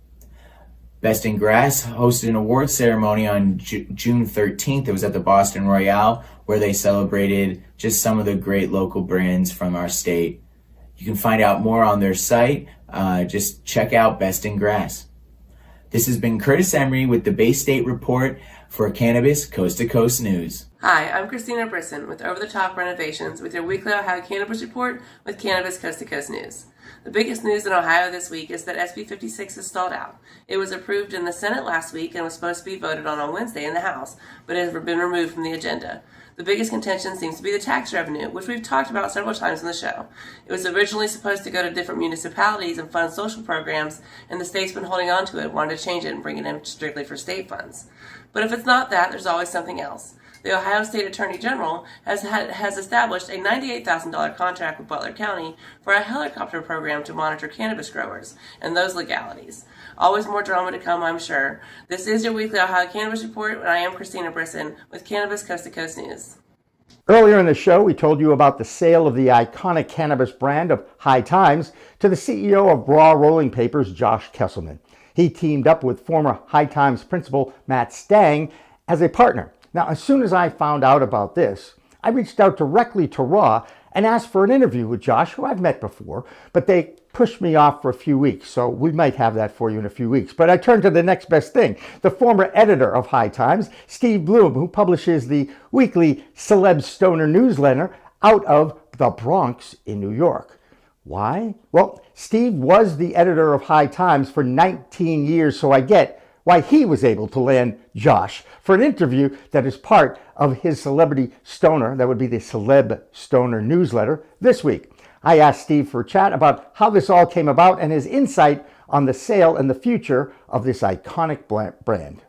Best in Grass hosted an award ceremony on June 13th. It was at the Boston Royale, where they celebrated just some of the great local brands from our state. You can find out more on their site. Just check out Best in Grass. This has been Curtis Emery with the Bay State Report for Cannabis Coast to Coast News. Hi, I'm Christina Brisson with Over the Top Renovations with your weekly Ohio Cannabis Report with Cannabis Coast to Coast News. The biggest news in Ohio this week is that SB 56 is stalled out. It was approved in the Senate last week and was supposed to be voted on Wednesday in the House, but it has been removed from the agenda. The biggest contention seems to be the tax revenue, which we've talked about several times in the show. It was originally supposed to go to different municipalities and fund social programs, and the state's been holding on to it, wanting to change it and bring it in strictly for state funds. But if it's not that, there's always something else. The Ohio State Attorney General has established a $98,000 contract with Butler County for a helicopter program to monitor cannabis growers and those legalities. Always more drama to come, I'm sure. This is your weekly Ohio Cannabis Report, and I am Christina Brisson with Cannabis Coast to Coast News. Earlier in the show, we told you about the sale of the iconic cannabis brand of High Times to the CEO of Raw Rolling Papers, Josh Kesselman. He teamed up with former High Times principal Matt Stang as a partner. Now, as soon as I found out about this, I reached out directly to Raw and asked for an interview with Josh, who I've met before, but they pushed me off for a few weeks, so we might have that for you in a few weeks. But I turned to the next best thing, the former editor of High Times, Steve Bloom, who publishes the weekly Celeb Stoner newsletter out of the Bronx in New York. Why? Well, Steve was the editor of High Times for 19 years, so I get why he was able to land Josh for an interview that is part of his Celebrity Stoner, that would be the Celeb Stoner newsletter, this week. I asked Steve for a chat about how this all came about and his insight on the sale and the future of this iconic brand.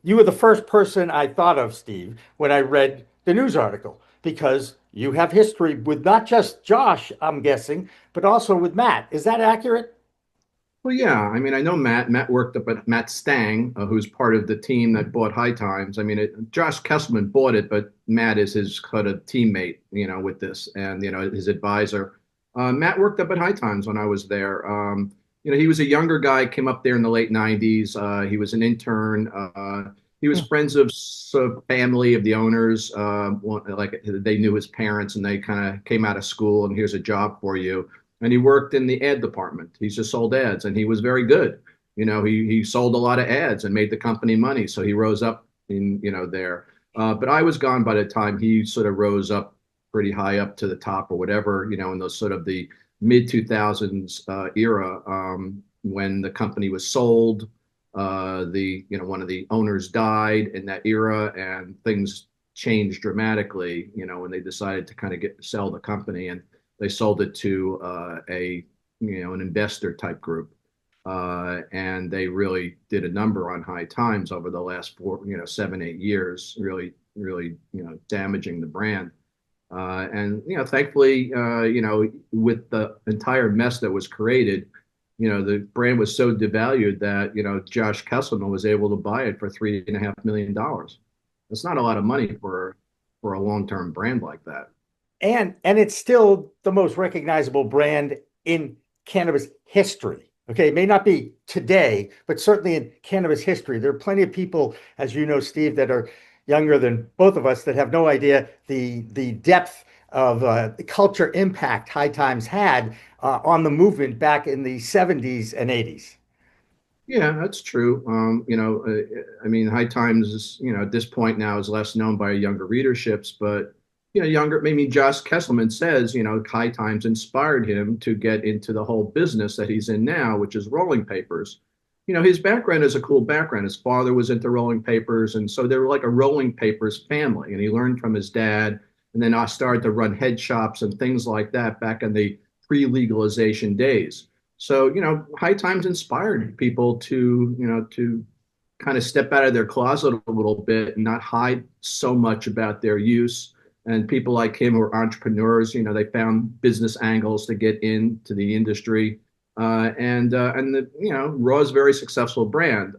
You were the first person I thought of, Steve, when I read the news article, because you have history with not just Josh, I'm guessing, but also with Matt. Is that accurate? Well, yeah. I mean, I know Matt. Matt worked up at Matt Stang, who's part of the team that bought High Times. I mean, Josh Kesselman bought it, but Matt is his kind of teammate, with this, and his advisor. Matt worked up at High Times when I was there. He was a younger guy, came up there in the late '90s. He was an intern. He was friends of family of the owners. Like they knew his parents, and they kind of came out of school, and here's a job for you. And he worked in the ad department. He just sold ads, and he was very good. He sold a lot of ads and made the company money. So he rose up in, there. But I was gone by the time he sort of rose up pretty high up to the top or whatever, in those sort of the mid 2000s era, when the company was sold. One of the owners died in that era, and things changed dramatically, when they decided to kind of sell the company. And they sold it to an investor type group, and they really did a number on High Times over the last 7-8 years, really damaging the brand. And thankfully, with the entire mess that was created, the brand was so devalued that Josh Kesselman was able to buy it for $3.5 million. That's not a lot of money for a long-term brand like that. And it's still the most recognizable brand in cannabis history. Okay, it may not be today, but certainly in cannabis history. There are plenty of people, as you know, Steve, that are younger than both of us that have no idea the depth of the culture impact High Times had on the movement back in the 70s and 80s. Yeah, that's true. I mean, High Times is, at this point now is less known by younger readerships, but maybe Josh Kesselman says, High Times inspired him to get into the whole business that he's in now, which is rolling papers. His background is a cool background. His father was into rolling papers, and so they were like a rolling papers family, and he learned from his dad. And then I started to run head shops and things like that back in the pre-legalization days. So, High Times inspired people to kind of step out of their closet a little bit and not hide so much about their use. And people like him who are entrepreneurs, they found business angles to get into the industry. Raw is a very successful brand.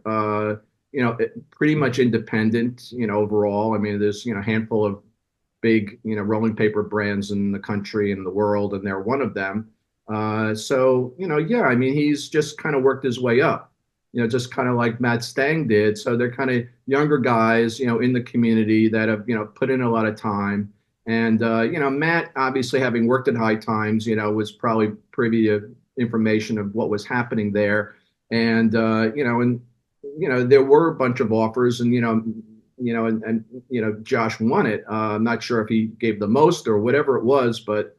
Pretty much independent, overall. I mean, there's, a handful of big, rolling paper brands in the country and the world, and they're one of them. He's just kind of worked his way up, just kind of like Matt Stang did. So they're kind of younger guys, in the community that have, put in a lot of time. And, Matt, obviously having worked at High Times, was probably privy to information of what was happening there. And, there were a bunch of offers and, Josh won it. I'm not sure if he gave the most or whatever it was, but,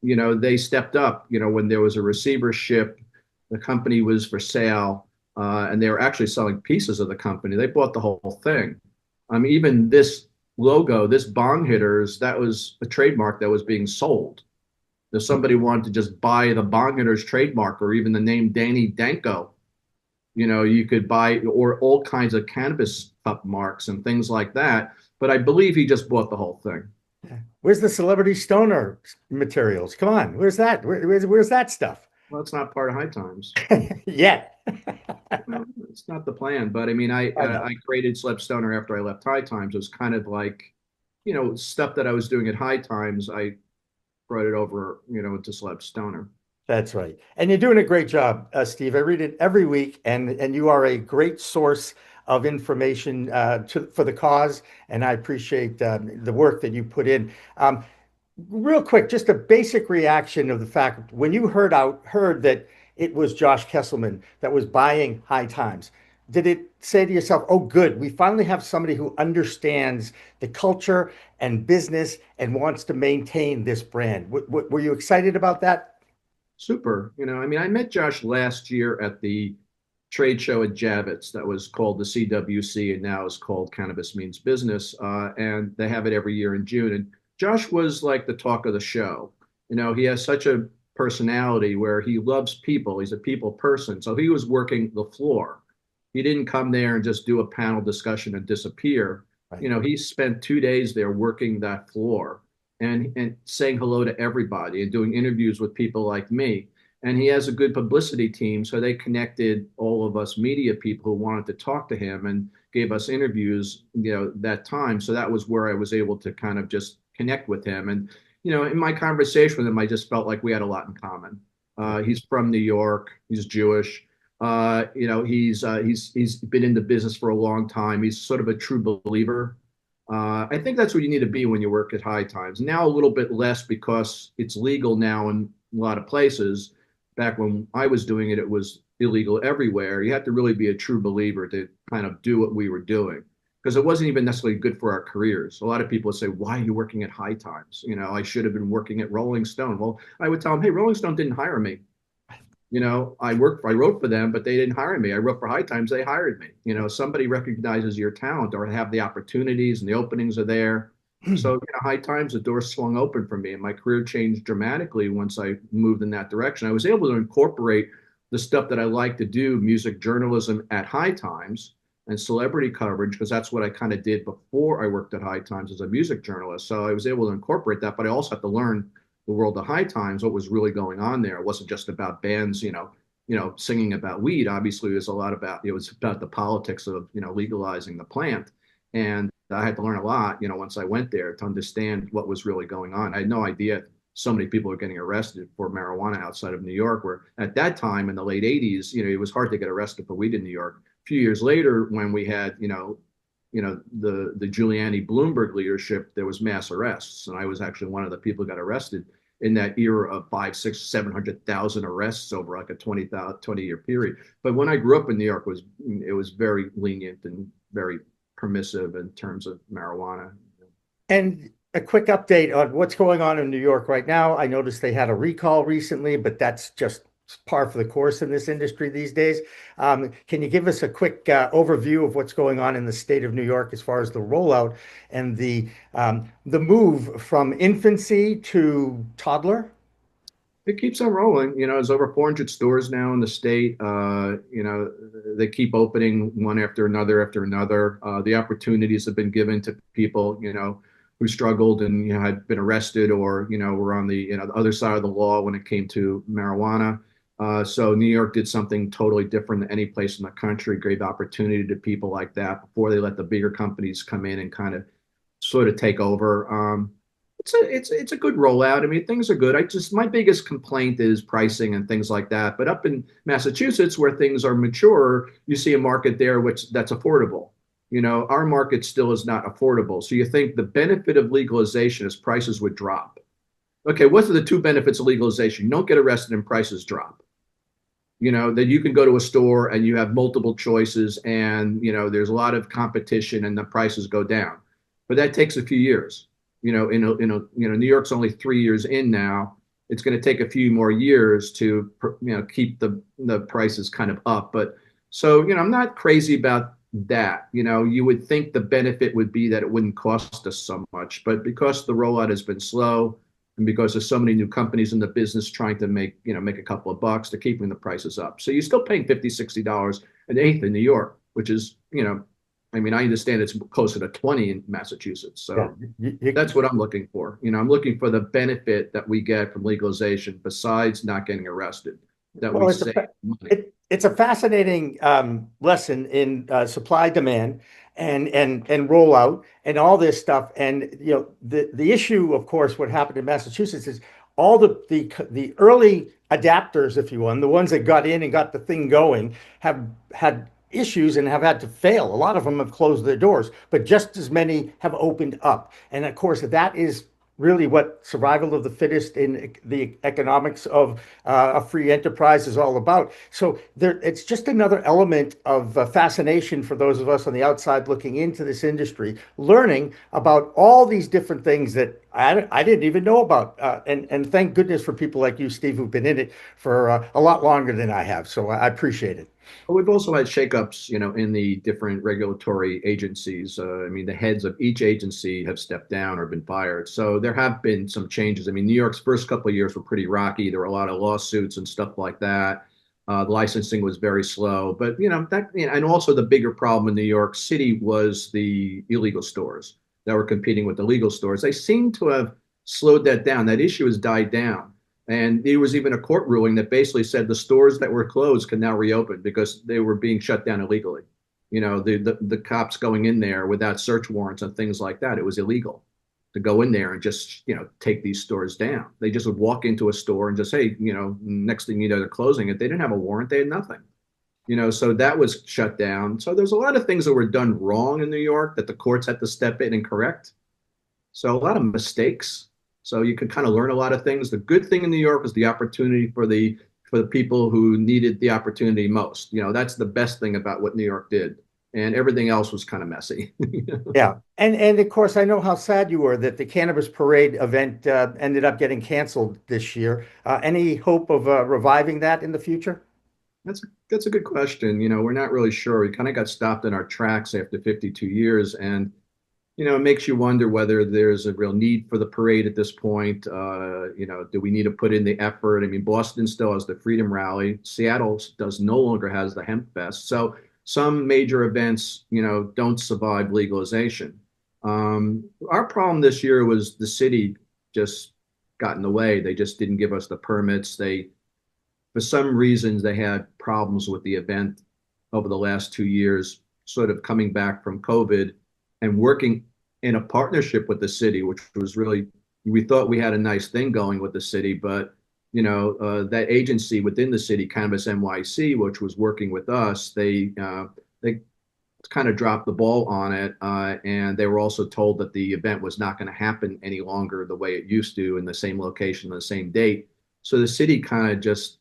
they stepped up, when there was a receivership, the company was for sale, and they were actually selling pieces of the company. They bought the whole thing. Even this logo, this bong hitters, that was a trademark that was being sold. If somebody wanted to just buy the bong hitters trademark or even the name Danny Danko, you could buy, or all kinds of cannabis cup marks and things like that. But I believe he just bought the whole thing. Where's the celebrity stoner materials? Come on, where's that? Where's that stuff? Well, it's not part of High Times. Yet. No, it's not the plan. But I created Celeb Stoner after I left High Times. It was kind of like, stuff that I was doing at High Times. I brought it over, into Celeb Stoner. That's right. And you're doing a great job, Steve. I read it every week, and you are a great source of information for the cause, and I appreciate the work that you put in. Real quick, just a basic reaction of the fact when you heard that it was Josh Kesselman that was buying High Times. Did it say to yourself, "Oh, good, we finally have somebody who understands the culture and business and wants to maintain this brand"? Were you excited about that? Super. I met Josh last year at the trade show at Javits that was called the CWC and now is called Cannabis Means Business. And they have it every year in June. And Josh was like the talk of the show. He has such a personality where he loves people. He's a people person. So he was working the floor. He didn't come there and just do a panel discussion and disappear. Right. He spent 2 days there working that floor and saying hello to everybody and doing interviews with people like me. And he has a good publicity team. So they connected all of us media people who wanted to talk to him and gave us interviews, that time. So that was where I was able to kind of just connect with him. And, in my conversation with him, I just felt like we had a lot in common. He's from New York. He's Jewish. He's been in the business for a long time. He's sort of a true believer. I think that's what you need to be when you work at High Times. Now a little bit less because it's legal now in a lot of places. Back when I was doing it, it was illegal everywhere. You have to really be a true believer to kind of do what we were doing, because it wasn't even necessarily good for our careers. A lot of people would say, "Why are you working at High Times? I should have been working at Rolling Stone." Well, I would tell them, "Hey, Rolling Stone didn't hire me. I wrote for them, but they didn't hire me. I wrote for High Times, they hired me." Somebody recognizes your talent or have the opportunities and the openings are there. So, High Times, the door swung open for me and my career changed dramatically once I moved in that direction. I was able to incorporate the stuff that I like to do, music journalism at High Times and celebrity coverage, because that's what I kind of did before I worked at High Times as a music journalist. So I was able to incorporate that, but I also had to learn the world of High Times, what was really going on there. It wasn't just about bands, singing about weed. Obviously, it was about the politics of, legalizing the plant. And I had to learn a lot, once I went there to understand what was really going on. I had no idea so many people were getting arrested for marijuana outside of New York, where at that time in the late 80s, it was hard to get arrested for weed in New York. A few years later, when we had, the Giuliani Bloomberg leadership, there was mass arrests. And I was actually one of the people who got arrested in that era of 500,000, 600,000, 700,000 arrests over like a 20-year period. But when I grew up in New York, it was very lenient and very permissive in terms of marijuana. And a quick update on what's going on in New York right now. I noticed they had a recall recently, but that's just par for the course in this industry these days. Can you give us a quick overview of what's going on in the state of New York as far as the rollout and the move from infancy to toddler? It keeps on rolling. There's over 400 stores now in the state. They keep opening one after another after another. The opportunities have been given to people, who struggled and, had been arrested or, were on the other side of the law when it came to marijuana. So New York did something totally different than any place in the country, gave opportunity to people like that before they let the bigger companies come in and kind of sort of take over. It's a good rollout. I mean, things are good. My biggest complaint is pricing and things like that. But up in Massachusetts, where things are mature, you see a market there that's affordable. Our market still is not affordable. So you think the benefit of legalization is prices would drop. Okay, what are the two benefits of legalization? You don't get arrested and prices drop. That you can go to a store and you have multiple choices and, there's a lot of competition and the prices go down. But that takes a few years. New York's only 3 years in now. It's going to take a few more years to, keep the prices kind of up. But so, I'm not crazy about that. You would think the benefit would be that it wouldn't cost us so much, but because the rollout has been slow and because there's so many new companies in the business trying to make a couple of bucks, they're keeping the prices up. So you're still paying $50, $60 an eighth in New York, which is, I understand it's closer to 20 in Massachusetts. So that's what I'm looking for. I'm looking for the benefit that we get from legalization besides not getting arrested, that we save money. It's a fascinating lesson in supply, demand, and rollout, and all this stuff. And the issue, of course, what happened in Massachusetts is all the early adapters, if you will, and the ones that got in and got the thing going, have had issues and have had to fail. A lot of them have closed their doors, but just as many have opened up. And of course, that is really what survival of the fittest in the economics of a free enterprise is all about. So it's just another element of fascination for those of us on the outside looking into this industry, learning about all these different things that I didn't even know about. And thank goodness for people like you, Steve, who've been in it for a lot longer than I have. So I appreciate it. But we've also had shakeups, in the different regulatory agencies. The heads of each agency have stepped down or been fired. So there have been some changes. New York's first couple of years were pretty rocky. There were a lot of lawsuits and stuff like that. The licensing was very slow. But, and also the bigger problem in New York City was the illegal stores that were competing with the legal stores. They seem to have slowed that down. That issue has died down. And there was even a court ruling that basically said the stores that were closed can now reopen because they were being shut down illegally. The cops going in there without search warrants and things like that. It was illegal to go in there and just, take these stores down. They just would walk into a store and just say, next thing you know, they're closing it. They didn't have a warrant. They had nothing. So that was shut down. So there's a lot of things that were done wrong in New York that the courts had to step in and correct. So a lot of mistakes. So you can kind of learn a lot of things. The good thing in New York is the opportunity for the people who needed the opportunity most. That's the best thing about what New York did. And everything else was kind of messy. Yeah. And of course, I know how sad you were that the Cannabis Parade event ended up getting canceled this year. Any hope of reviving that in the future? That's a good question. We're not really sure. We kind of got stopped in our tracks after 52 years. And it makes you wonder whether there's a real need for the parade at this point. Do we need to put in the effort? Boston still has the Freedom Rally. Seattle no longer has the Hemp Fest. So some major events, don't survive legalization. Our problem this year was the city just got in the way. They just didn't give us the permits. For some reasons, they had problems with the event over the last 2 years, sort of coming back from COVID and working in a partnership with the city, which was really, we thought we had a nice thing going with the city, but that agency within the city, Cannabis NYC, which was working with us, they kind of dropped the ball on it, and they were also told that the event was not going to happen any longer the way it used to in the same location on the same date. So the city kind of just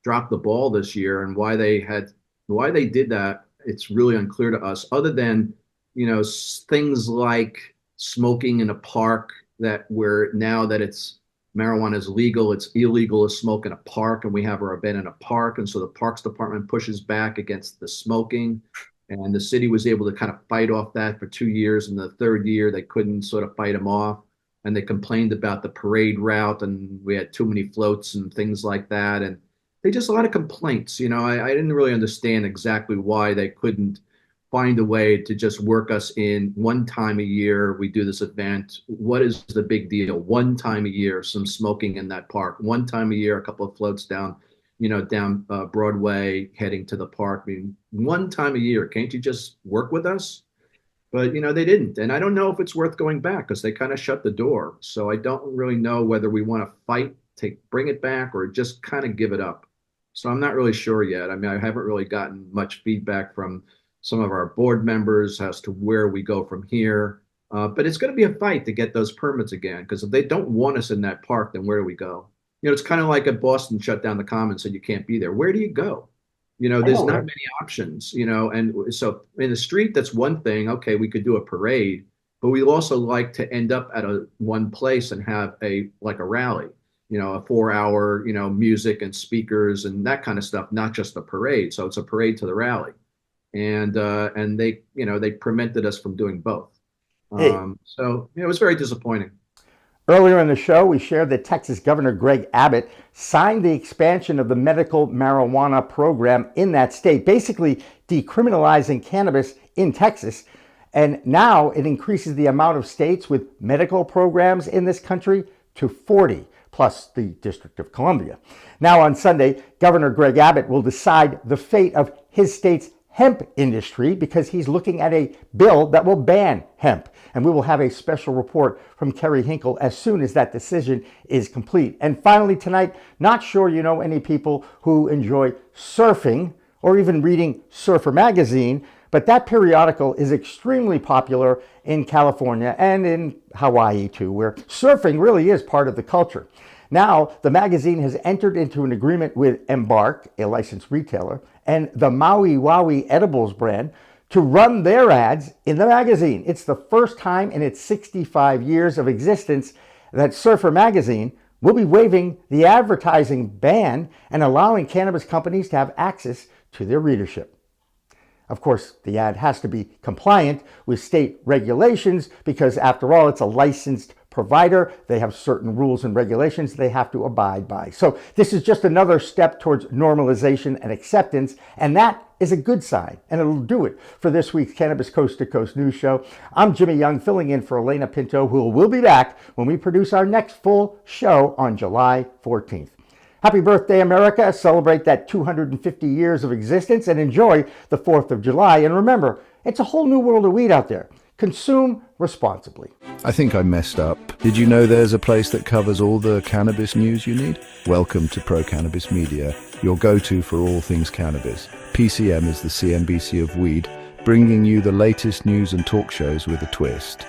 dropped the ball this year, and why they did that, it's really unclear to us, other than things like smoking in a park that where now that it's marijuana is legal. It's illegal to smoke in a park, and we have our event in a park. And so the Parks Department pushes back against the smoking. And the city was able to kind of fight off that for 2 years. And the third year, they couldn't sort of fight them off. And they complained about the parade route, and we had too many floats and things like that. And they just a lot of complaints. You know, I didn't really understand exactly why they couldn't find a way to just work us in one time a year. We do this event. What is the big deal? One time a year, some smoking in that park. One time a year, a couple of floats down Broadway heading to the park. I mean, one time a year, can't you just work with us? But, they didn't. And I don't know if it's worth going back because they kind of shut the door. So I don't really know whether we want to fight to bring it back or just kind of give it up. So I'm not really sure yet. I mean, I haven't really gotten much feedback from some of our board members as to where we go from here. But it's going to be a fight to get those permits again, because if they don't want us in that park, then where do we go? It's kind of like if Boston shut down the Commons, said you can't be there. Where do you go? There's not many options, and so in the street, that's one thing. Okay, we could do a parade, but we also like to end up at one place and have a rally, a 4-hour, music and speakers and that kind of stuff, not just a parade. So it's a parade to the rally. And they prevented us from doing both. So it was very disappointing. Earlier in the show, we shared that Texas Governor Greg Abbott signed the expansion of the medical marijuana program in that state, basically decriminalizing cannabis in Texas. And now it increases the amount of states with medical programs in this country to 40, plus the District of Columbia. Now on Sunday, Governor Greg Abbott will decide the fate of his state's hemp industry because he's looking at a bill that will ban hemp. And we will have a special report from Kerry Hinkle as soon as that decision is complete. And finally tonight, not sure you know any people who enjoy surfing or even reading Surfer magazine, but that periodical is extremely popular in California and in Hawaii too, where surfing really is part of the culture. Now, the magazine has entered into an agreement with Embark, a licensed retailer, and the Maui Wowie Edibles brand to run their ads in the magazine. It's the first time in its 65 years of existence that Surfer magazine will be waiving the advertising ban and allowing cannabis companies to have access to their readership. Of course, the ad has to be compliant with state regulations because, after all, it's a licensed provider. They have certain rules and regulations they have to abide by. So this is just another step towards normalization and acceptance, and that is a good sign, and it'll do it for this week's Cannabis Coast to Coast News Show. I'm Jimmy Young, filling in for Elena Pinto, who will be back when we produce our next full show on July 14th. Happy birthday, America. Celebrate that 250 years of existence and enjoy the 4th of July. And remember, it's a whole new world of weed out there. Consume responsibly. I think I messed up. Did you know there's a place that covers all the cannabis news you need? Welcome to Pro Cannabis Media, your go-to for all things cannabis. PCM is the CNBC of weed, bringing you the latest news and talk shows with a twist.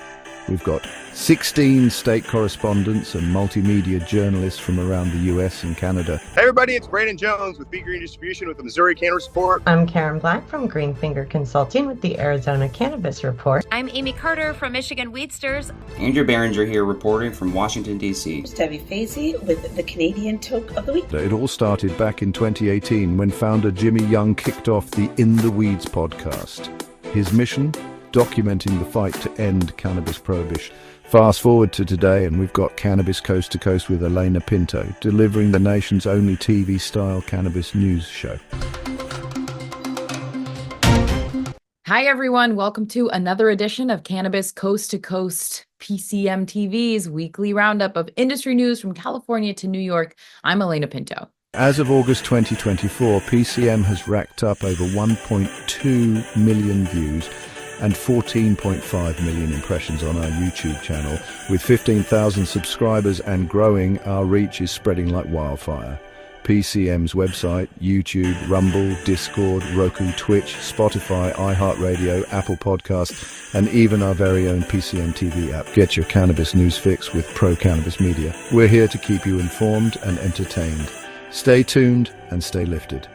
We've got 16 state correspondents and multimedia journalists from around the US and Canada. Hey everybody, it's Brandon Jones with Be Green Distribution with the Missouri Cannabis Report. I'm Karen Black from Green Finger Consulting with the Arizona Cannabis Report. I'm Amy Carter from Michigan Weedsters. Andrew Behringer here reporting from Washington, D.C. It's Debi Facey with the Canadian Toke of the Week. It all started back in 2018 when founder Jimmy Young kicked off the In the Weeds podcast. His mission? Documenting the fight to end cannabis prohibition. Fast forward to today and we've got Cannabis Coast to Coast with Elena Pinto, delivering the nation's only TV-style cannabis news show. Hi everyone, welcome to another edition of Cannabis Coast to Coast, PCM TV's weekly roundup of industry news from California to New York. I'm Elena Pinto. As of August 2024, PCM has racked up over 1.2 million views and 14.5 million impressions on our YouTube channel. With 15,000 subscribers and growing, our reach is spreading like wildfire. PCM's website, YouTube, Rumble, Discord, Roku, Twitch, Spotify, iHeartRadio, Apple Podcasts, and even our very own PCM TV app. Get your cannabis news fix with Pro Cannabis Media. We're here to keep you informed and entertained. Stay tuned and stay lifted.